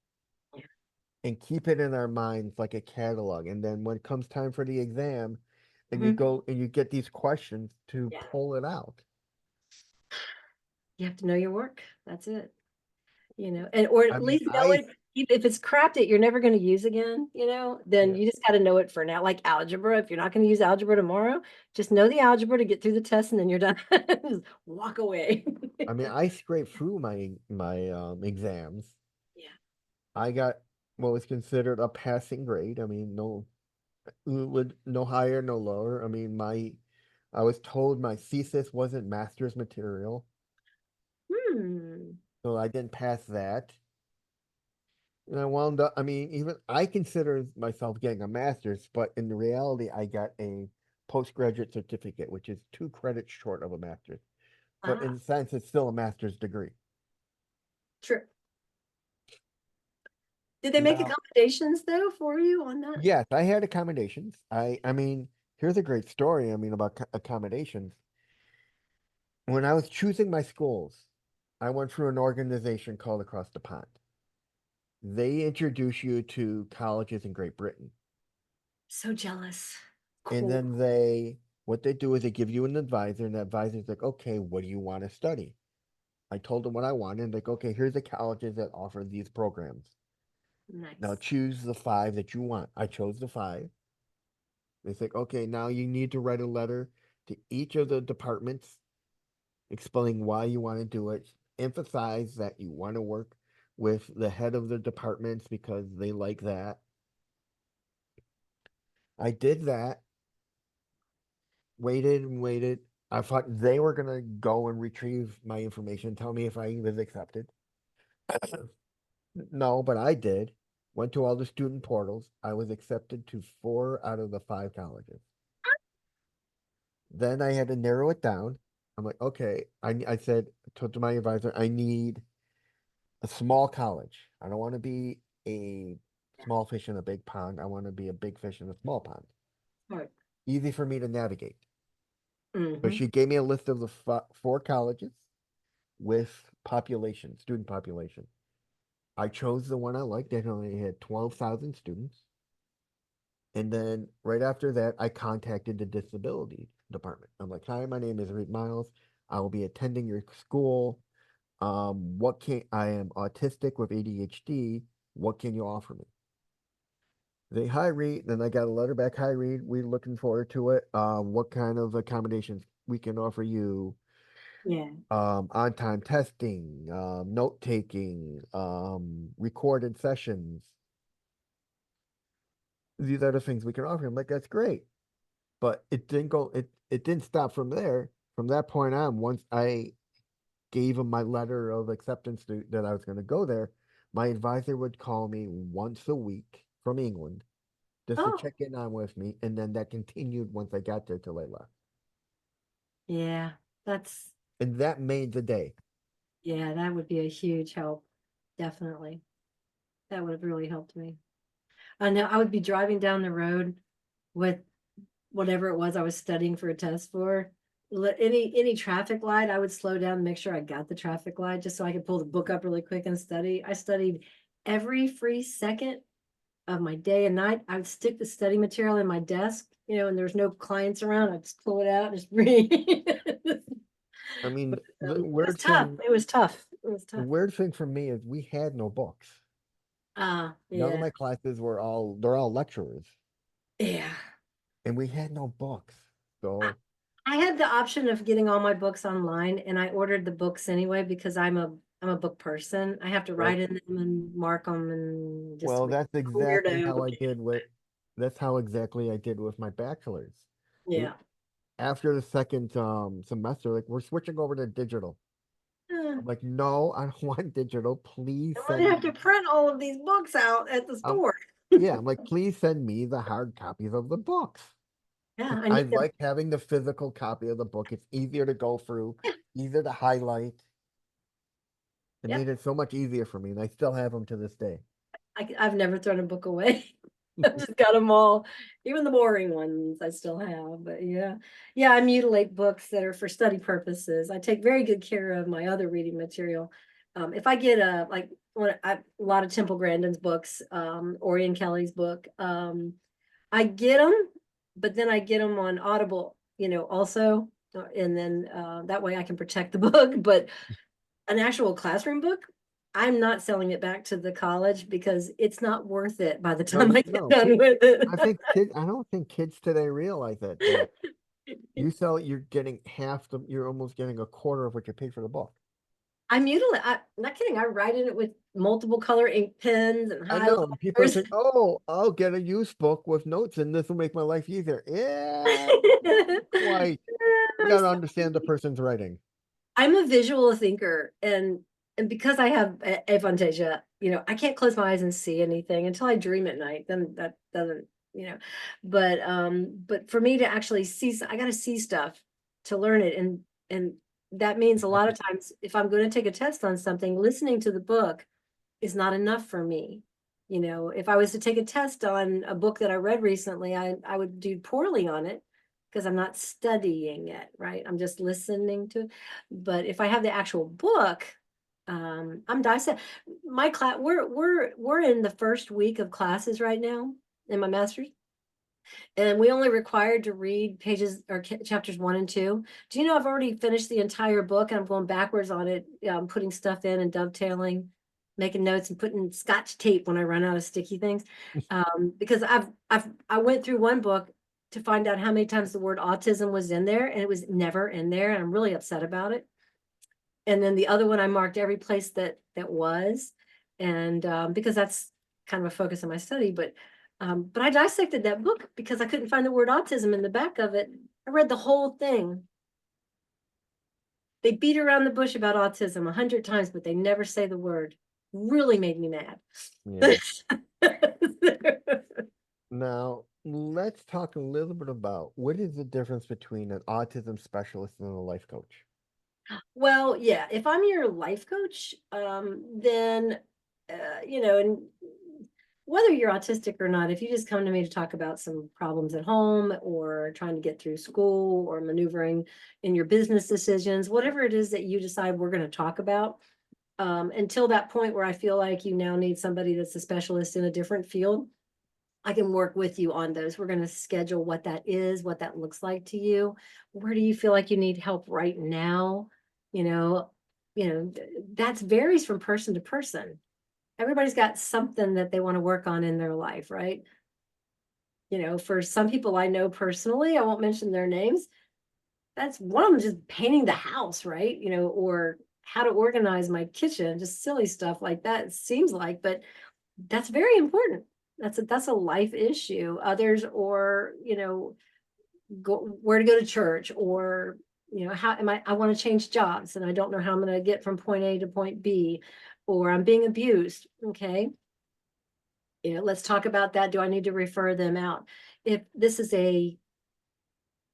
and keep it in our minds like a catalog? And then when it comes time for the exam, and you Mhm. go and you get these questions to Yeah, pull it out. you have to know your work. That's it. And or I at mean, least know it. If it's crap that you're never going to use again, then yeah, you just got to know it for now. Like algebra, if you're not going to use algebra tomorrow, just know the algebra to get through the test, and then you're done. Just walk away. I mean, I scraped through my exams. Yeah. I got what was considered a passing grade. I mean, no, with no higher, no lower. I mean, I was told my thesis wasn't master's material, Hmm. so I didn't pass that. And I wound up, I mean, even I consider myself getting a master's, but in reality, I got a postgraduate certificate, which is 2 credits short of a master's. But in Ah, a sense, it's still a master's degree. true. Did they make Now, accommodations though for you on that? yes, I had accommodations. I mean, here's a great story. I mean, about accommodations. When I was choosing my schools, I went through an organization called Across the Pond. They introduce you to colleges in Great Britain. So jealous. And Cool. then what they do is they give you an advisor, and the advisor's like, okay, what do you want to study? I told them what I wanted, and like, okay, here's the colleges that offer these programs. Now Nice. choose the 5 that you want. I chose the 5. They said, okay, now you need to write a letter to each of the departments explaining why you want to do it. Emphasize that you want to work with the head of the departments because they like that. I did that, waited and waited. I thought they were gonna go and retrieve my information, tell me if I was accepted. No, but I did. Went to all the student portals. I was accepted to 4 out of the 5 colleges. Then I had to narrow it down. I'm like, okay. I said to my advisor, I need a small college. I don't want to be a small fish in a big pond. I want to be a big fish in a small pond. Right. Easy for me to navigate. But Mm-hmm. she gave me a list of the 4 colleges with population, student population. I chose the one I liked. It only had 12,000 students. And then right after that, I contacted the disability department. I'm like, hi, my name is Reed Miles. I will be attending your school. What can I am autistic with ADHD. What can you offer me? They hi Reed. Then I got a letter back. Hi Reed, we're looking forward to it. What kind of accommodations we can offer you? Yeah. On-time testing, note taking, recorded sessions. These are the things we can offer. I'm like, that's great. But it didn't go, it didn't stop from there. From that point on, once I gave him my letter of acceptance that I was going to go there, my advisor would call me once a week from England just to Oh, check in on with me. And then that continued once I got there till I left. yeah. That's, And that made the day. yeah, that would be a huge help. Definitely. That would have really helped me. I know I would be driving down the road with whatever it was I was studying for a test for. Any traffic light, I would slow down and make sure I got the traffic light just so I could pull the book up really quick and study. I studied every free second of my day and night. I would stick the study material in my desk, and there's no clients around. I'd just pull it out and just read. I mean, the It was tough. It was tough. It was tough. weird thing for me is we had no books. None of Yeah. my classes they're all lecturers, Yeah. and we had no books. I So, I had the option of getting all my books online and I ordered the books anyway because I'm a book person. I have to right. write in them and mark them and just Well, I'm a weirdo. that's how exactly I did with my bachelor's. We Yeah. After the second semester, like we're switching over to digital. Uh, I'm like, no, I don't want digital. Please I'm send gonna have me. to print all of these books out at the Um, store. yeah, I'm like, please send me the hard copies of the books. Yeah, I I need them. like having the physical copy of the book. It's easier to go through, easier to highlight. It Yep. made it so much easier for me, and I still have them to this day. I've never thrown a book away. I've just got them all, even the boring ones I still have. But yeah, yeah, I mutilate books that are for study purposes. I take very good care of my other reading material. If I get a lot of Temple Grandin's books, Orion Kelly's book, I get them, but then I get them on Audible, also, and then that way I can protect the book. But an actual classroom book, I'm not selling it back to the college because it's not worth it by the No, time I get no, done with it. I don't think kids today realize that you're getting you're almost getting a quarter of what you paid for the book. I mutilate. I'm not kidding. I write in it with multiple color ink pens and I know, and people highlighters. think, "Oh, I'll get a use book with notes, and this will make my life easier." Yeah, quite. You got to understand the person's writing. I'm a visual thinker, and because I have aphantasia, I can't close my eyes and see anything until I dream at night. Then that doesn't, but for me to actually see, I got to see stuff to learn it, and that means a lot of times if I'm going to take a test on something, listening to the book is not enough for me. If I was to take a test on a book that I read recently, I would do poorly on it because I'm not studying it, right? I'm just listening to it. But if I have the actual book, I'm dissect. My class, we're in the first week of classes right now in my master's, and we only required to read pages or chapters 1 and 2. Do you know I've already finished the entire book and I'm going backwards on it, putting stuff in and dovetailing, making notes and putting scotch tape when I run out of sticky things. Because I went through one book to find out how many times the word autism was in there, and it was never in there, and I'm really upset about it. And then the other one, I marked every place that was, and because that's kind of a focus of my study. But I dissected that book because I couldn't find the word autism in the back of it. I read the whole thing. They beat around the bush about autism 100 times, but they never say the word. Really made me mad. Yeah. Now, let's talk a little bit about what is the difference between an autism specialist and a life coach? Well, yeah, if I'm your life coach, then, and whether you're autistic or not, if you just come to me to talk about some problems at home or trying to get through school or maneuvering in your business decisions, whatever it is that you decide we're going to talk about, until that point where I feel like you now need somebody that's a specialist in a different field, I can work with you on those. We're going to schedule what that is, what that looks like to you. Where do you feel like you need help right now? You know, that varies from person to person. Everybody's got something that they want to work on in their life, right? For some people I know personally, I won't mention their names. That's one of them, just painting the house, right? Or how to organize my kitchen, just silly stuff like that. It seems like, but that's very important. That's a life issue. Others, or where to go to church, or how am I want to change jobs and I don't know how I'm going to get from point A to point B, or I'm being abused. Okay, let's talk about that. Do I need to refer them out? If this is a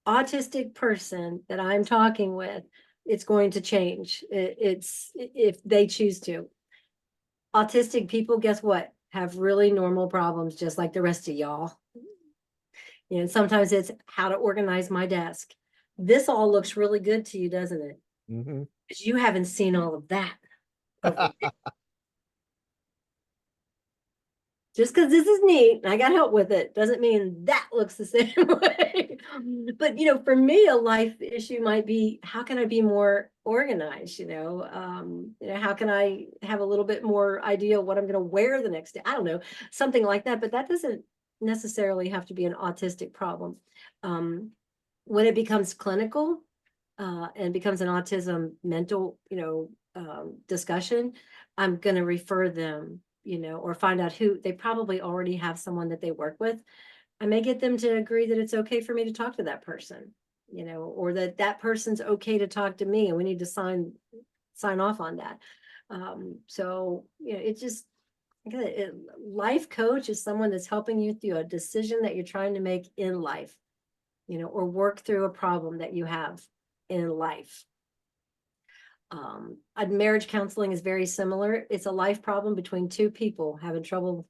autistic person that I'm talking with, it's going to change. It's if they choose to. Autistic people, guess what? Have really normal problems, just like the rest of y'all. And sometimes it's how to organize my desk. This all looks really good to you, doesn't it? Mm-hmm. Because you haven't seen all of that. Just because this is neat and I got help with it doesn't mean that looks the same way. But for me, a life issue might be, how can I be more organized? How can I have a little bit more idea what I'm going to wear the next day? I don't know, something like that. But that doesn't necessarily have to be an autistic problem. When it becomes clinical and becomes an autism mental, discussion, I'm going to refer them, or find out who. They probably already have someone that they work with. I may get them to agree that it's okay for me to talk to that person, or that person's okay to talk to me, and we need to sign off on that. So, it just, life coach is someone that's helping you through a decision that you're trying to make in life, or work through a problem that you have in life. Marriage counseling is very similar. It's a life problem between two people having trouble,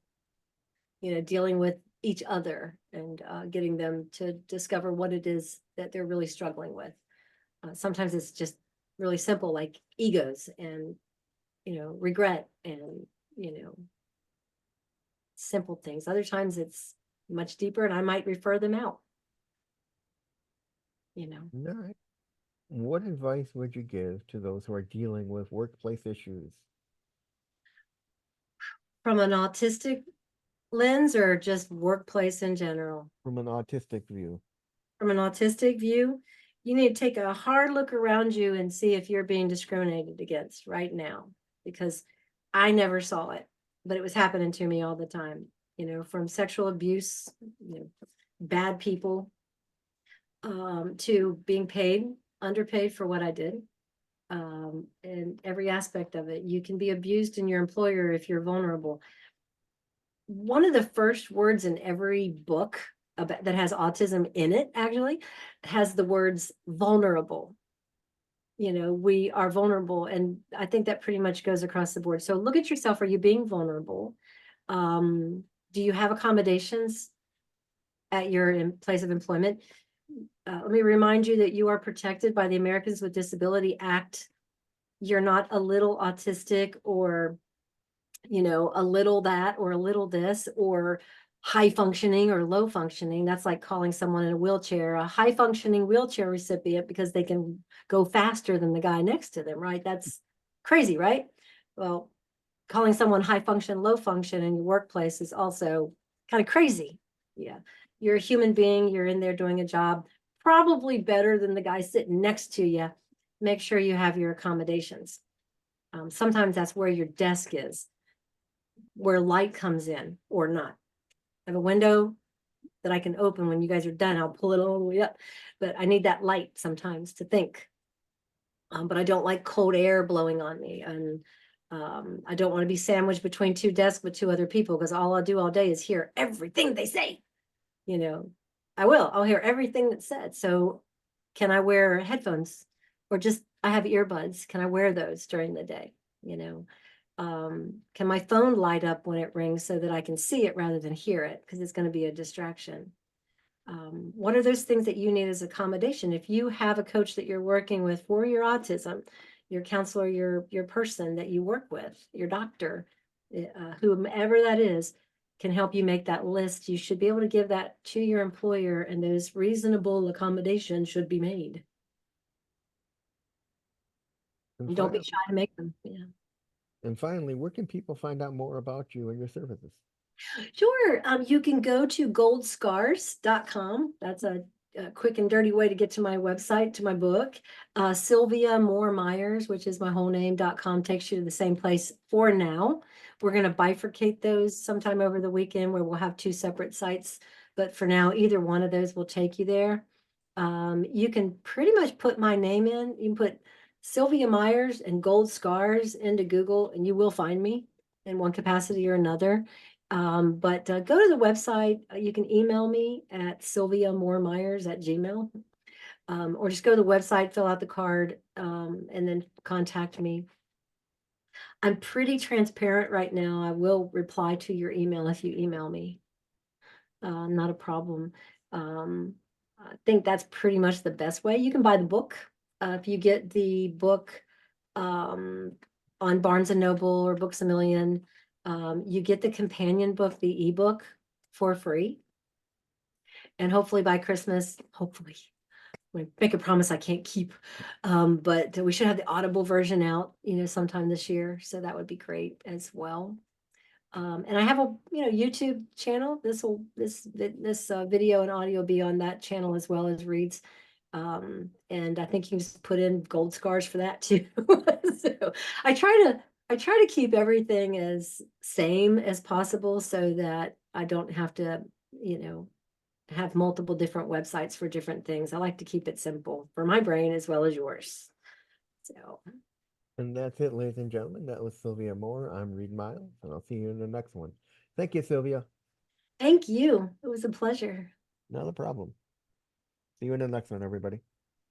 dealing with each other, and getting them to discover what it is that they're really struggling with. Sometimes it's just really simple, like egos and, regret and, simple things. Other times it's much deeper, and I might refer them out. All right. What advice would you give to those who are dealing with workplace issues? From an autistic lens, or just workplace in general? From an autistic view. From an autistic view, you need to take a hard look around you and see if you're being discriminated against right now, because I never saw it, but it was happening to me all the time, from sexual abuse, bad people, to being underpaid for what I did. And every aspect of it. You can be abused in your employer if you're vulnerable. One of the first words in every book that has autism in it actually has the words vulnerable. We are vulnerable, and I think that pretty much goes across the board. So look at yourself. Are you being vulnerable? Do you have accommodations at your place of employment? Let me remind you that you are protected by the Americans with Disability Act. You're not a little autistic, or a little that, or a little this, or high functioning or low functioning. That's like calling someone in a wheelchair a high functioning wheelchair recipient because they can go faster than the guy next to them, right? That's crazy, right? Well, calling someone high function, low function in your workplace is also kind of crazy. Yeah, you're a human being. You're in there doing a job, probably better than the guy sitting next to you. Make sure you have your accommodations. Sometimes that's where your desk is, where light comes in or not. I have a window that I can open when you guys are done. I'll pull it all the way up, but I need that light sometimes to think. But I don't like cold air blowing on me, and I don't want to be sandwiched between two desks with two other people, because all I'll do all day is hear everything they say. I'll hear everything that's said. So can I wear headphones, or just, I have earbuds. Can I wear those during the day? Can my phone light up when it rings so that I can see it rather than hear it? Because it's going to be a distraction. What are those things that you need as accommodation? If you have a coach that you're working with for your autism, your counselor, your person that you work with, your doctor, whomever that is, can help you make that list. You should be able to give that to your employer, and those reasonable accommodations should be made. And And don't be finally, shy to make them. Yeah. and finally, where can people find out more about you and your services? Sure. You can go to goldscars.com. That's a quick and dirty way to get to my website, to my book. Sylvia Moore Myers, which is my whole name.com, takes you to the same place for now. We're going to bifurcate those sometime over the weekend, where we'll have two separate sites. But for now, either one of those will take you there. You can pretty much put my name in. You can put Sylvia Myers and Gold Scars into Google, and you will find me in one capacity or another. But go to the website. You can email me at sylviamoremyers@gmail, or just go to the website, fill out the card, and then contact me. I'm pretty transparent right now. I will reply to your email if you email me. Not a problem. I think that's pretty much the best way. You can buy the book. If you get the book on Barnes and Noble or Books a Million, you get the companion book, the ebook, for free. And hopefully by Christmas, hopefully, I make a promise I can't keep, but we should have the Audible version out, sometime this year. So that would be great as well. And I have a YouTube channel. This video and audio will be on that channel as well as Reed's. And I think you can just put in Gold Scars for that too. So I try to keep everything as same as possible, so that I don't have to, have multiple different websites for different things. I like to keep it simple for my brain as well as yours. So. And that's it, ladies and gentlemen. That was Sylvia Moore. I'm Reed Miles, and I'll see you in the next one. Thank you, Sylvia. Thank you. It was a pleasure. Not a problem. See you in the next one, everybody.